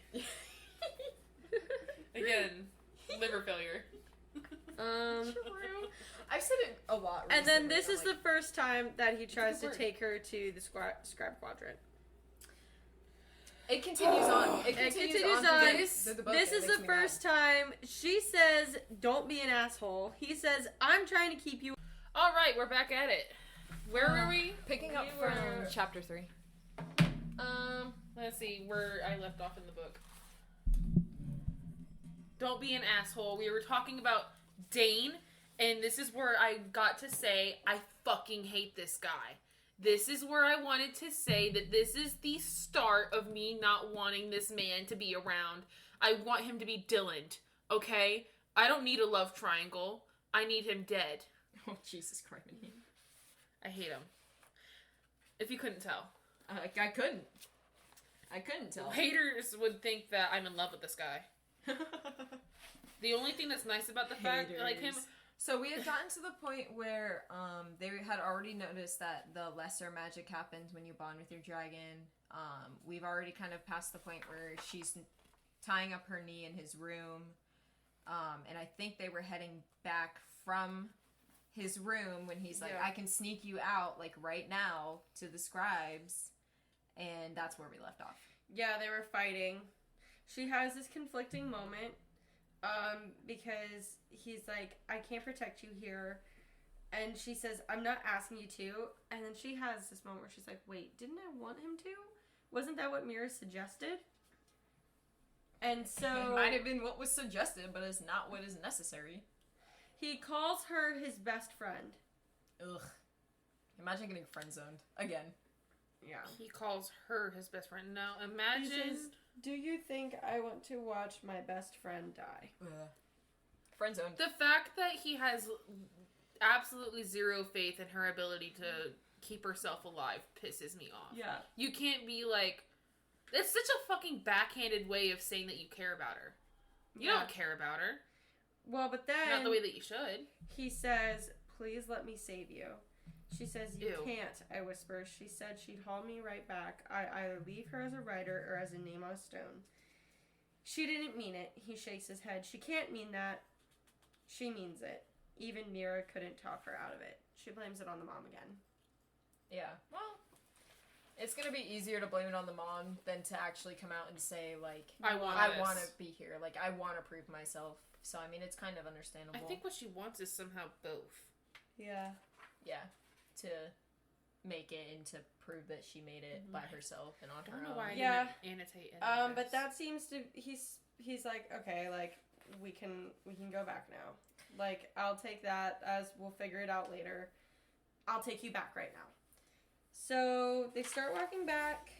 Again, liver failure.
True. I've said it a lot.
And then
recently,
this
I'm
is
like,
the first time that he tries to
word.
take her to the scribe quadrant.
It continues on. It
It
continues
continues
on.
on.
through the book.
This
It
is
makes
the
me
first time she says, "Don't be an asshole." He says, "I'm trying to keep you."
All right, we're back at it. Where were we?
mad. Picking up
We
from
were-
chapter 3.
Let's see where I left off in the book. Don't be an asshole. We were talking about Dane, and this is where I got to say I fucking hate this guy. This is where I wanted to say that this is the start of me not wanting this man to be around. I want him to be Dylan, okay? I don't need a love triangle. I need him dead.
Oh, Jesus Christ.
I hate him. If you couldn't tell.
I couldn't. I couldn't tell.
Haters would think that I'm in love with this guy. The only thing that's nice about the fact, like him,
Haters. So we had gotten to the point where they had already noticed that the lesser magic happens when you bond with your dragon. We've already kind of passed the point where she's tying up her knee in his room. And I think they were heading back from his room when he's like,
Yeah.
I can sneak you out, like, right now to the scribes. And that's where we left off.
Yeah, they were fighting. She has this conflicting moment because he's like, I can't protect you here. And she says, I'm not asking you to. And then she has this moment where she's like, wait, didn't I want him to? Wasn't that what Mira suggested? And so...
It might have been what was suggested, but it's not what is necessary.
He calls her his best friend.
Ugh. Imagine getting friend zoned again.
Yeah.
He calls her his best friend. Now,
He
imagine...
says, do you think I want to watch my best friend die?
Friend zoned.
The fact that he has absolutely zero faith in her ability to keep herself alive pisses me off.
Yeah.
You can't be like... It's such a fucking backhanded way of saying that you care about her. You
Yeah.
don't care about her.
Well, but then...
Not the way that you should.
He says, please let me save you. She says, you
Ew.
can't, I whisper. She said she'd haul me right back. I either leave her as a writer or as a name on a stone. She didn't mean it. He shakes his head. She can't mean that. She means it. Even Mira couldn't talk her out of it. She blames it on the mom again.
Yeah. Well, it's gonna be easier to blame it on the mom than to actually come out and say, like,
I want
to
this.
be here. Like, I want to prove myself. So, I mean, it's kind of understandable.
I think what she wants is somehow both.
Yeah.
Yeah. To make it and to prove that she made it by herself and on
I
her
don't know
own.
why I
Yeah.
didn't annotate any of
But
this.
that seems to... He's like, okay, like, we can go back now. Like, I'll take that as we'll figure it out later. I'll take you back right now. So they start walking back.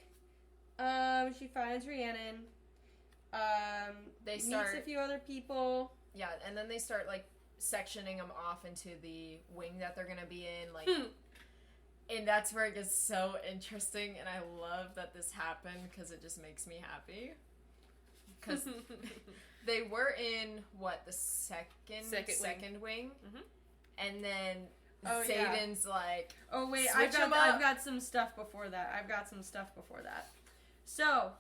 She finds Rhiannon.
They
meets
start-
a few other people.
Yeah, and then they start, like, sectioning them off into the wing that they're gonna be in, like... And that's where it gets so interesting, and I love that this happened, because it just makes me happy. Because they were in, what, the second wing?
Mhm.
And then
Oh, yeah.
Zayden's like...
Oh wait,
Switch 'em up.
I've got some stuff before that. So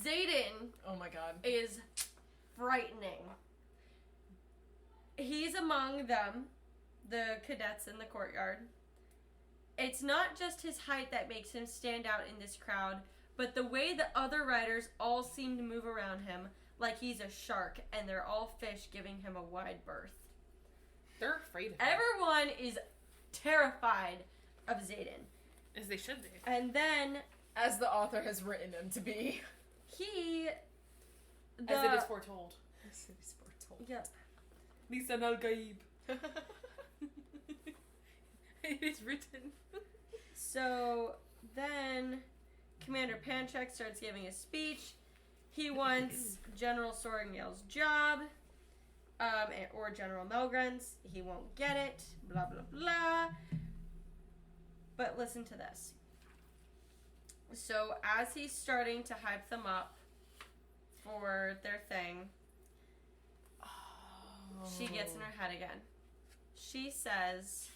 Zayden
Oh my god.
is frightening. He's among them, the cadets in the courtyard. It's not just his height that makes him stand out in this crowd, but the way the other riders all seem to move around him like he's a shark and they're all fish giving him a wide berth.
They're afraid of him.
Everyone is terrified of Zayden.
As they should be.
And then
As the author has written him to be.
he...
As it is foretold.
As it is foretold.
Yeah.
Lisan al-Gaib. It is written.
So then Commander Panchek starts giving a speech. He wants General Sorrengail's job, or General Melgren's. He won't get it. Blah, blah, blah. But listen to this. So as he's starting to hype them up for their thing, she gets in her head again. She says,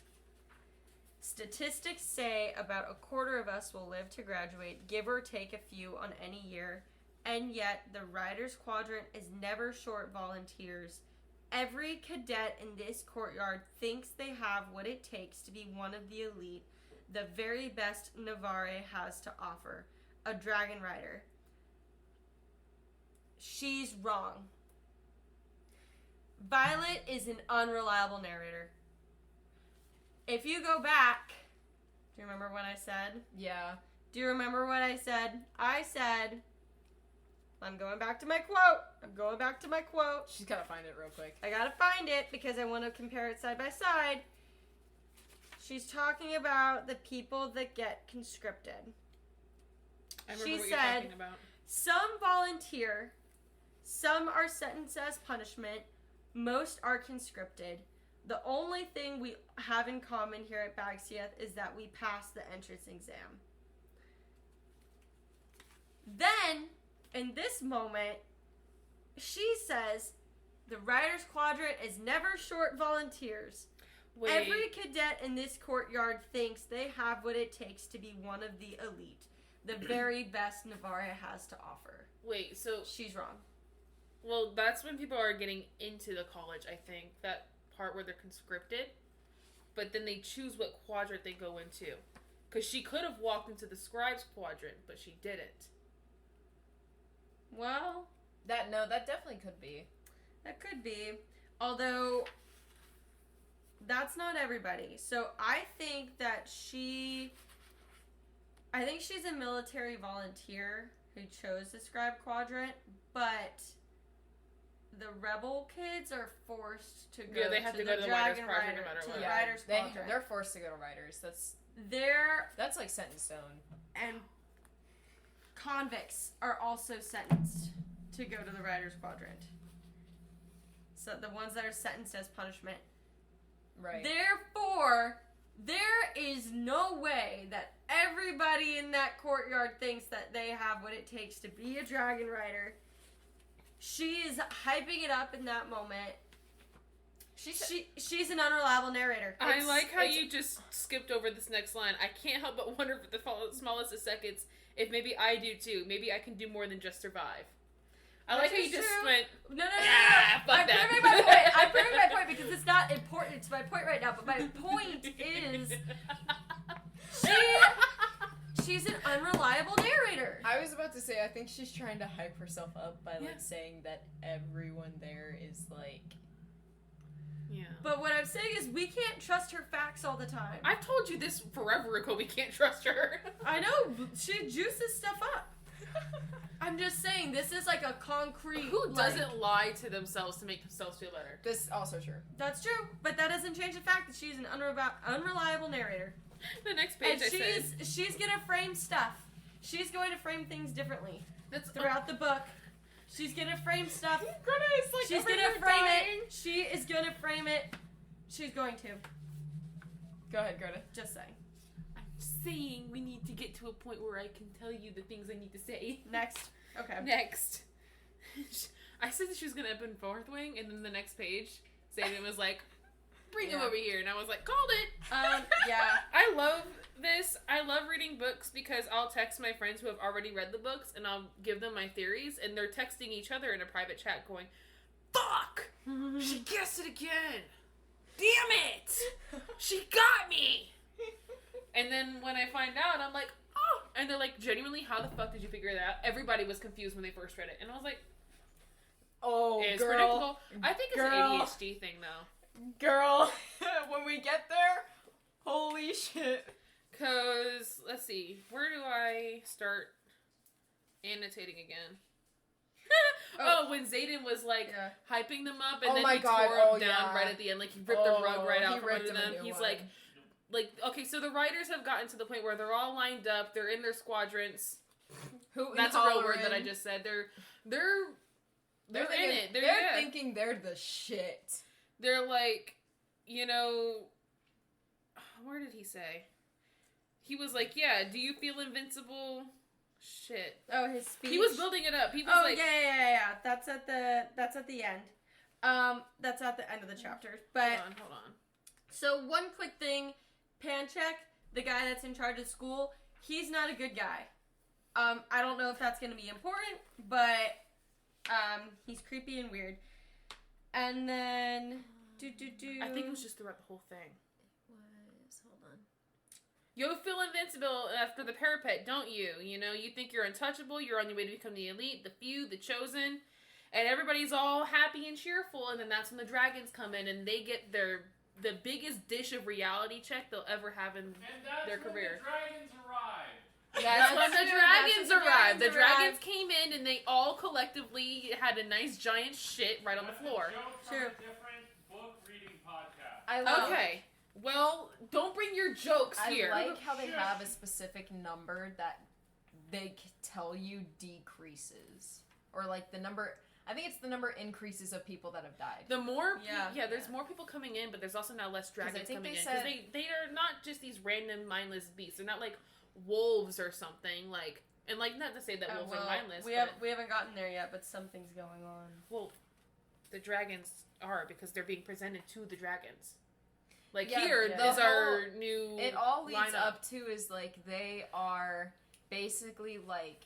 statistics say about a quarter of us will live to graduate, give or take a few on any year, and yet the Riders Quadrant is never short volunteers. Every cadet in this courtyard thinks they have what it takes to be one of the elite, the very best Navarre has to offer, a dragon rider. She's wrong. Violet is an unreliable narrator. If you go back, do you remember what I said?
Yeah.
Do you remember what I said? I said, I'm going back to my quote.
She's gotta find it real quick.
I gotta find it because I want to compare it side by side. She's talking about the people that get conscripted.
I remember
She
what
said-
you're talking about.
Some volunteer, some are sentenced as punishment, most are conscripted. The only thing we have in common here at Bagsieth is that we pass the entrance exam. Then, in this moment, she says, The Riders Quadrant is never short volunteers.
Wait.
Every cadet in this courtyard thinks they have what it takes to be one of the elite. The very best Navarre has to offer.
Wait, so...
She's wrong.
Well, that's when people are getting into the college, I think. That part where they're conscripted. But then they choose what quadrant they go into. Because she could have walked into the scribes quadrant, but she didn't.
Well,
That definitely could be.
that could be. Although, that's not everybody. So I think that she's a military volunteer who chose the scribe quadrant, but the rebel kids are forced to go
Yeah, they have to go to the
Dragon
Riders Quadrant
Rider,
no matter
to
what.
the Riders Quadrant.
They're forced to go to Riders.
They're
That's set in stone.
and convicts are also sentenced to go to the Riders Quadrant. So the ones that are sentenced as punishment.
Right.
Therefore, there is no way that everybody in that courtyard thinks that they have what it takes to be a dragon rider. She is hyping it up in that moment. She's an unreliable narrator.
I like how you just skipped over this next line. I can't help but wonder for the smallest of seconds if maybe I do too. Maybe I can do more than just survive. I like how you just went,
No.
fuck
I'm
that.
proving my point. I'm proving my point because it's not important to my point right now. But my point is, she's an unreliable narrator.
I was about to say, I think she's trying to hype herself up by saying that everyone there is
Yeah.
But what I'm saying is, we can't trust her facts all the time.
I've told you this forever ago. We can't trust her.
I know she juices stuff up. I'm just saying, this is like a concrete.
Who doesn't lie to themselves to make themselves feel better?
This is also true.
That's true, but that doesn't change the fact that she's an unreliable narrator.
The next page,
And she's gonna frame stuff. She's going to frame things differently
that's
throughout the book. She's gonna frame stuff.
Greta is like,
She's gonna frame it. She is gonna frame it. She's going to.
Go ahead, Greta.
Just saying.
I'm saying we need to get to a point where I can tell you the things I need to say.
Next. Okay.
Next. I said that she was gonna end up in Fourth Wing, and then the next page, Zayden was like, bring him
Yeah.
over here. And I was like, called it.
Yeah.
I love this. I love reading books because I'll text my friends who have already read the books and I'll give them my theories, and they're texting each other in a private chat going, fuck! She guessed it again! Damn it! She got me! And then when I find out, I'm like, oh! And they're like, genuinely, how the fuck did you figure that out? Everybody was confused when they first read it. And I was like,
Oh,
it's
girl.
predictable. I think it's
Girl.
an ADHD thing, though.
Girl, when we get there, holy shit.
Because, let's see, where do I start annotating again? When Zayden was like hyping them up, and
Oh
then
my
he
God,
tore them down
yeah.
right at the end, like he ripped the rug right out
he
from
ripped
under
him a
them.
new
He's
one.
like, okay, so the writers have gotten to the point where they're all lined up, they're in their squadrons. That's a real word that I just said. They're in it.
They're thinking they're the shit.
They're like, you know, where did he say? He was like, yeah, do you feel invincible? Shit.
Oh, his speech.
He was building it up. He was like,
yeah. That's at the end. That's at the end of the chapter. But
hold on.
so one quick thing, Panchek, the guy that's in charge of school, he's not a good guy. I don't know if that's going to be important, but he's creepy and weird. And then
I think it was just throughout the whole thing.
Hold on.
You feel invincible after the parapet, don't you? You know, you think you're untouchable, you're on your way to become the elite, the few, the chosen, and everybody's all happy and cheerful, and then that's when the dragons come in and they get the biggest dish of reality check they'll ever have in their career.
And that's when the dragons arrive.
That's when the dragons
That's when the
arrived. The
dragons
dragons came in and they all collectively had a nice giant shit right on the floor.
Joke from a different book reading podcast.
I love
Okay. Well, don't bring your jokes here.
I like how they have a specific number that they tell you decreases. Or like the number, I think it's the number increases of people that have died.
The more,
Yeah.
there's more people coming in, but there's also now less dragons
think
coming
they
in
said-
because they are not just these random mindless beasts. They're not like wolves or something. Like, and like not to say that wolves are mindless,
we
but
haven't gotten there yet, but something's going on.
well, the dragons are because they're being presented to the dragons. Like
Yeah,
here
yeah.
is our new.
It all leads
lineup.
up to is like they are basically like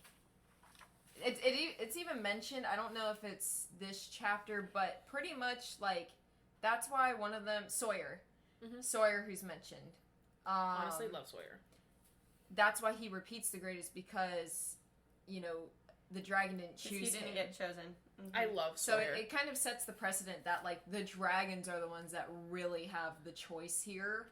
it's even mentioned. I don't know if it's this chapter, but pretty much like that's why one of them Sawyer, who's mentioned.
Honestly, love Sawyer.
That's why he repeats the greatest because you know the dragon didn't choose
He didn't
him.
get chosen.
I love
So
Sawyer.
it kind of sets the precedent that like the dragons are the ones that really have the choice here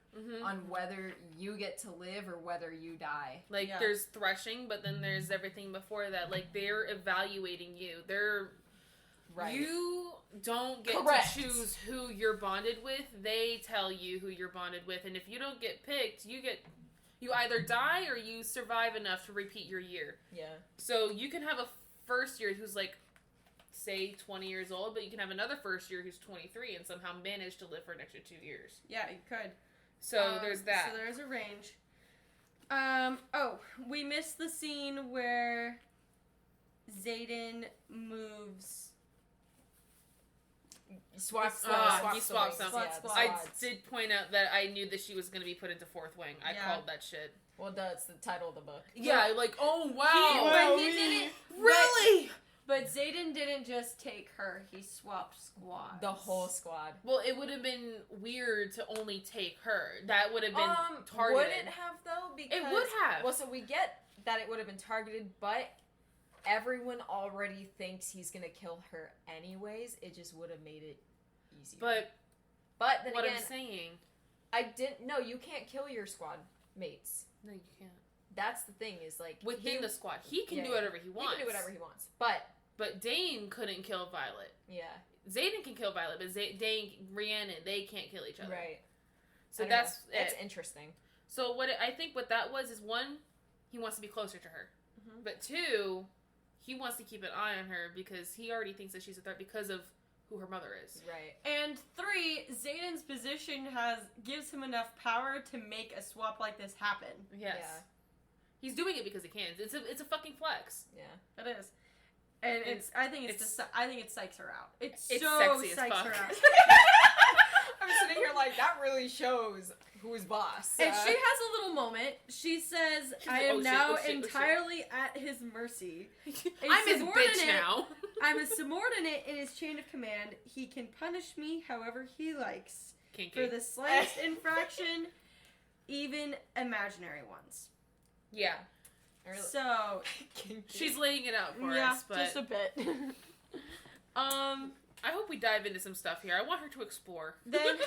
on whether you get to live or whether you die.
Like
Yeah.
there's threshing, but then there's everything before that. Like they're evaluating you. They're you don't get
Correct.
to choose who you're bonded with. They tell you who you're bonded with, and if you don't get picked, you either die or you survive enough to repeat your year.
Yeah.
So you can have a first year who's like, say, 20 years old, but you can have another first year who's 23 and somehow manage to live for an extra 2 years.
Yeah, you could.
So there's that.
So there's a range. We missed the scene where Xaden moves.
He swaps
He
the
swaps
wings.
them.
Swaps.
I did point out that I knew that she was going to be put into Fourth Wing. I
Yeah.
called that shit.
Well, that's the title of the book.
Yeah, like, oh, wow.
But he didn't.
Really?
But Xaden didn't just take her. He swapped squads.
The whole squad.
Well, it would have been weird to only take her. That would have been targeted.
Would it have though? Because
It would have.
Well, so we get that it would have been targeted, but everyone already thinks he's gonna kill her anyways. It just would have made it easier.
But
then
what
again,
I'm saying...
I didn't. No, you can't kill your squad mates.
No, you can't.
That's the thing. Is like
Within the squad. He can
Yeah,
do
yeah.
whatever he wants.
He can do whatever he wants, but
Dane couldn't kill Violet.
yeah,
Xaden can kill Violet, but Dane, Rhiannon, they can't kill each other.
right.
So
I don't
that's
know. That's
it.
interesting.
So I think what that was is, one, he wants to be closer to her.
Mhm.
But two, he wants to keep an eye on her because he already thinks that she's a threat because of who her mother is.
Right.
And 3, Xaden's position gives him enough power to make a swap like this happen.
Yes.
Yeah.
He's doing it because he can. It's a fucking flex.
Yeah.
It is. And I think it psychs her out. It's so
sexy as
psychs
fuck.
her out.
I'm sitting here like that really shows who's boss.
And she has a little moment. She says,
She's
I
like,
am
"Oh, shit,
now
oh, shit, oh, shit."
entirely at his mercy.
I'm his bitch
subordinate.
now.
I'm a subordinate in his chain of command. He can punish me however he likes.
Kinky.
For the slightest infraction, even imaginary ones.
Yeah.
So,
She's laying it out for
yeah,
us, but
just a bit.
I hope we dive into some stuff here. I want her to explore.
Then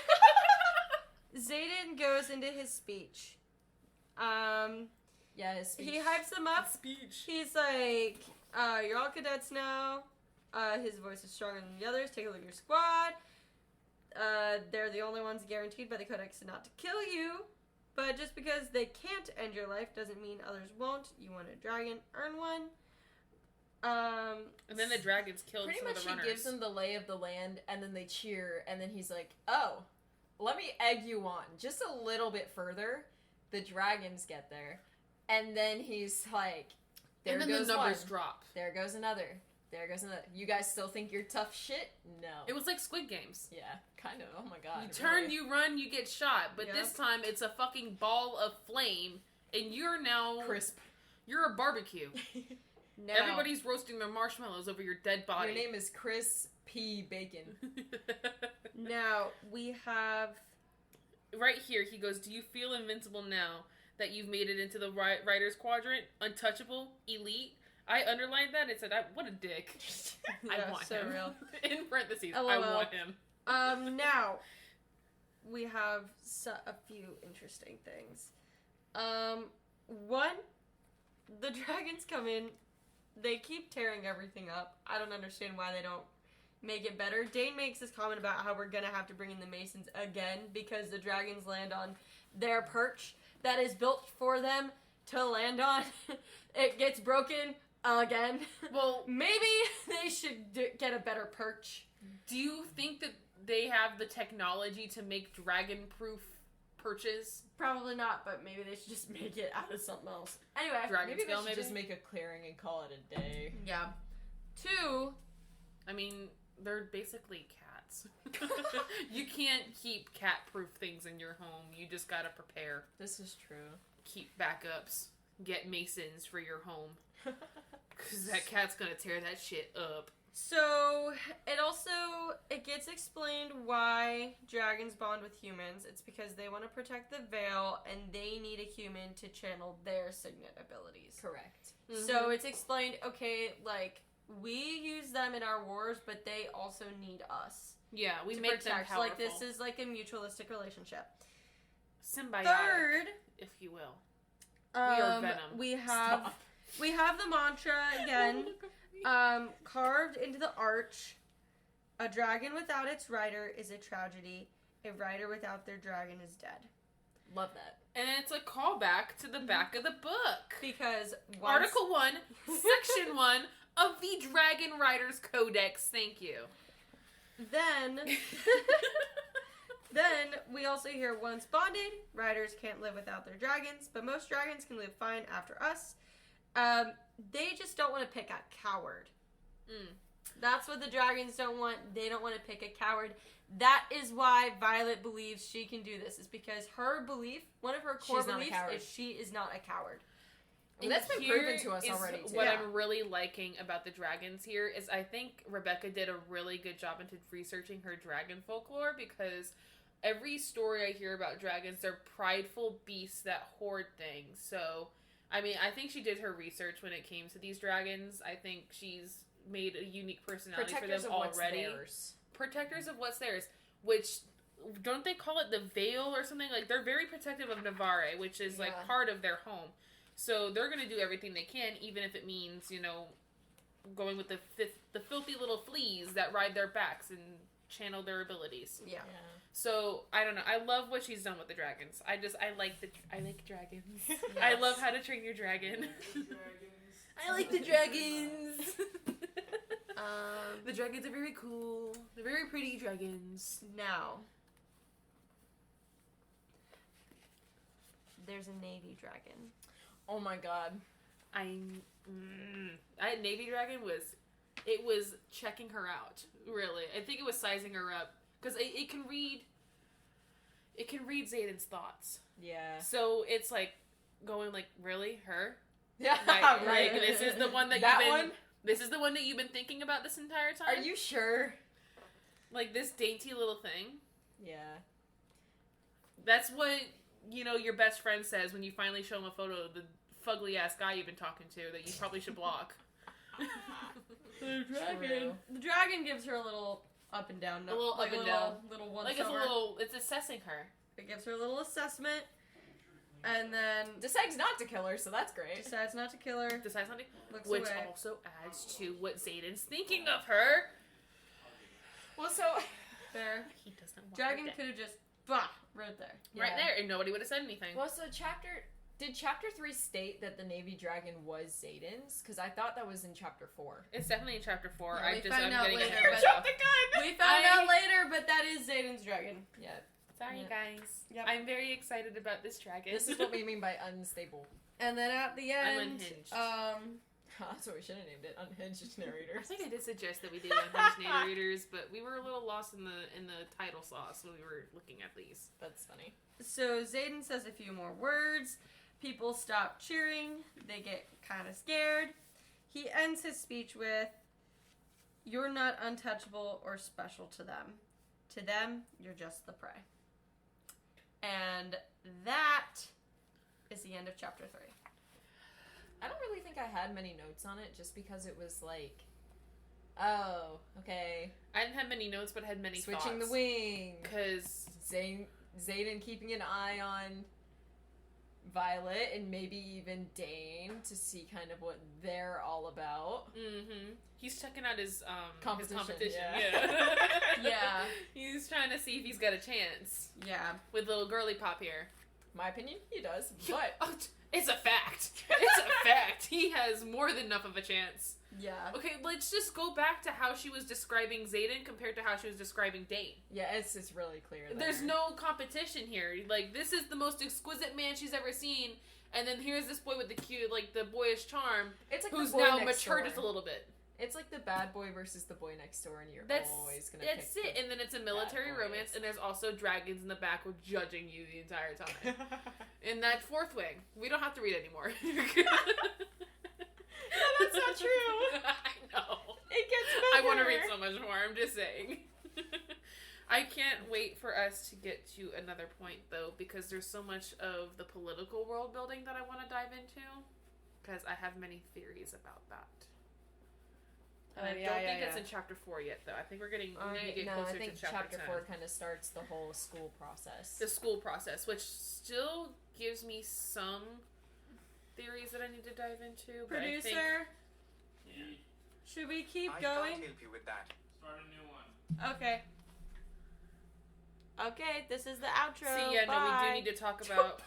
Xaden goes into his speech.
Yeah, his speech.
He hypes them up.
Speech.
He's like, you're all cadets now. His voice is stronger than the others. Take a look at your squad. They're the only ones guaranteed by the Codex not to kill you. But just because they can't end your life doesn't mean others won't. You want a dragon, earn one.
And then the dragons killed
Pretty
some
much
of the
he
runners.
gives them the lay of the land, and then they cheer, and then he's like, oh, let me egg you on just a little bit further. The dragons get there. And then he's like, there
and then
goes
the numbers
one.
drop.
There goes another. There goes another. You guys still think you're tough shit? No.
It was like Squid Games.
Yeah, kind of. Oh my god.
You turn,
really.
you run, you get shot. But
Yep.
this time it's a fucking ball of flame, and you're now
Crisp.
You're a barbecue.
Now,
Everybody's roasting their marshmallows over your dead body.
Your name is Chris P. Bacon.
now we have.
Right here, he goes, "Do you feel invincible now that you've made it into the writer's quadrant? Untouchable? Elite?" I underlined that and said, "What a dick." I
Yeah,
want
so
him.
real.
In parentheses,
LOL.
I want him.
Now we have a few interesting things. One, the dragons come in. They keep tearing everything up. I don't understand why they don't make it better. Dane makes this comment about how we're gonna have to bring in the Masons again because the dragons land on their perch that is built for them to land on. It gets broken again.
Well,
Maybe they should get a better perch.
do you think that they have the technology to make dragon-proof perches?
Probably not, but maybe they should just make it out of something else. Anyway.
Dragon
Maybe they
scale,
should
maybe?
just make a clearing and call it a day.
Yeah. 2,
I mean, They're basically cats. You can't keep cat-proof things in your home. You just gotta prepare.
This is true.
Keep backups. Get masons for your home. Because that cat's gonna tear that shit up.
So, it gets explained why dragons bond with humans. It's because they want to protect the veil, and they need a human to channel their signet abilities.
Correct.
So, it's explained, okay, like, we use them in our wars, but they also need us.
Yeah, we
to
make them
protect.
powerful.
Like, this is like a mutualistic relationship.
Symbiotic,
Third,
if you will. We are venom.
We have the mantra again. Carved into the arch, a dragon without its rider is a tragedy. A rider without their dragon is dead.
Love that.
And it's a callback to the back of the book.
Because
Article 1, Section 1 of the Dragon Riders Codex. Thank you.
Then we also hear once bonded, riders can't live without their dragons, but most dragons can live fine after us. They just don't want to pick a coward. That's what the dragons don't want. They don't want to pick a coward. That is why Violet believes she can do this. Is because her belief, one of her core beliefs, is she is not a coward.
And that's been proven to us already, too.
What I'm really liking about the dragons here is I think Rebecca did a really good job into researching her dragon folklore, because every story I hear about dragons, they're prideful beasts that hoard things. So, I mean, I think she did her research when it came to these dragons. I think she's made a unique personality for them already. Protectors of what's theirs. Which, don't they call it the Veil or something? Like, they're very protective of Navarre, which is, like, part of their home. So they're going to do everything they can, even if it means, you know, going with the filthy little fleas that ride their backs and channel their abilities.
Yeah.
So, I don't know. I love what she's done with the dragons. I like dragons. Yes. I love how to train your dragon. I like the dragons. The dragons are very cool. They're very pretty dragons.
Now, there's a navy dragon.
Oh my god.
Navy dragon was checking her out, really. I think it was sizing her up. Because it can read Zayden's thoughts.
Yeah.
So it's like, going like, really? Her?
Yeah.
Like, this is the one this is the one that you've been thinking about this entire time?
Are you sure?
Like, this dainty little thing?
Yeah.
That's what, you know, your best friend says when you finally show him a photo of the fugly-ass guy you've been talking to that you probably should block.
The dragon gives her a little up and down.
Little
once
like it's assessing her.
It gives her a little assessment. And then
decides not to kill her, so that's great.
Decides not to kill her.
Which also adds to what Zayden's thinking of her.
Well, so
fair.
He doesn't want
Dragon could have just right there.
Right there, and nobody would have said anything.
Well, so did chapter 3 state that the Navy Dragon was Zayden's? Because I thought that was in chapter 4.
It's definitely in chapter 4.
Yeah,
I'm getting ahead of
We found out later, but that is Zayden's dragon.
Yeah.
Sorry, guys.
Yep.
I'm very excited about this dragon.
This is what we mean by unstable.
And then at the end,
unhinged.
That's what we should have named it. Unhinged narrators.
I think I did suggest that we did unhinged narrators, but we were a little lost in the title sauce when we were looking at these.
That's funny.
So Zayden says a few more words. People stop cheering. They get kind of scared. He ends his speech with, "You're not untouchable or special to them. To them, you're just the prey." And that is the end of chapter 3.
I don't really think I had many notes on it, just because it was like, oh, okay.
I didn't have many notes, but I had many thoughts.
Switching the wing.
Because
Zayden keeping an eye on Violet and maybe even Dane to see kind of what they're all about.
Mm-hmm. He's checking out his competition.
Yeah.
Yeah.
He's trying to see if he's got a chance.
Yeah.
With little girly pop here.
My opinion, he does. But
it's a fact. It's a fact. He has more than enough of a chance.
Yeah.
Okay, let's just go back to how she was describing Zayden compared to how she was describing Dane.
Yeah, it's really clear there.
There's no competition here. Like, this is the most exquisite man she's ever seen, and then here's this boy with the cute, like, the boyish charm,
it's like
who's
the boy
now
next
matured
door.
just a little bit.
It's like the bad boy versus the boy next door, and you're
That's
always gonna
that's
pick
it. And then it's a military
bad boys.
romance, and there's also dragons in the back who are judging you the entire time. In that fourth wing, we don't have to read anymore.
No, that's not true.
I know.
It gets
I
better.
want to read so much more. I'm just saying. I can't wait for us to get to another point, though, because there's so much of the political world building that I want to dive into. Because I have many theories about that. And I don't think it's in chapter 4 yet, though. I think we're getting we need to get closer
I think
to chapter 10.
4 kind of starts the whole school process.
The school process, which still gives me some theories that I need to dive into. But
Producer,
I think,
should we keep
I
going?
can't help you with that.
Start a new one.
Okay. Okay, this is the outro.
See, yeah, no, we
Bye.
do need to talk about.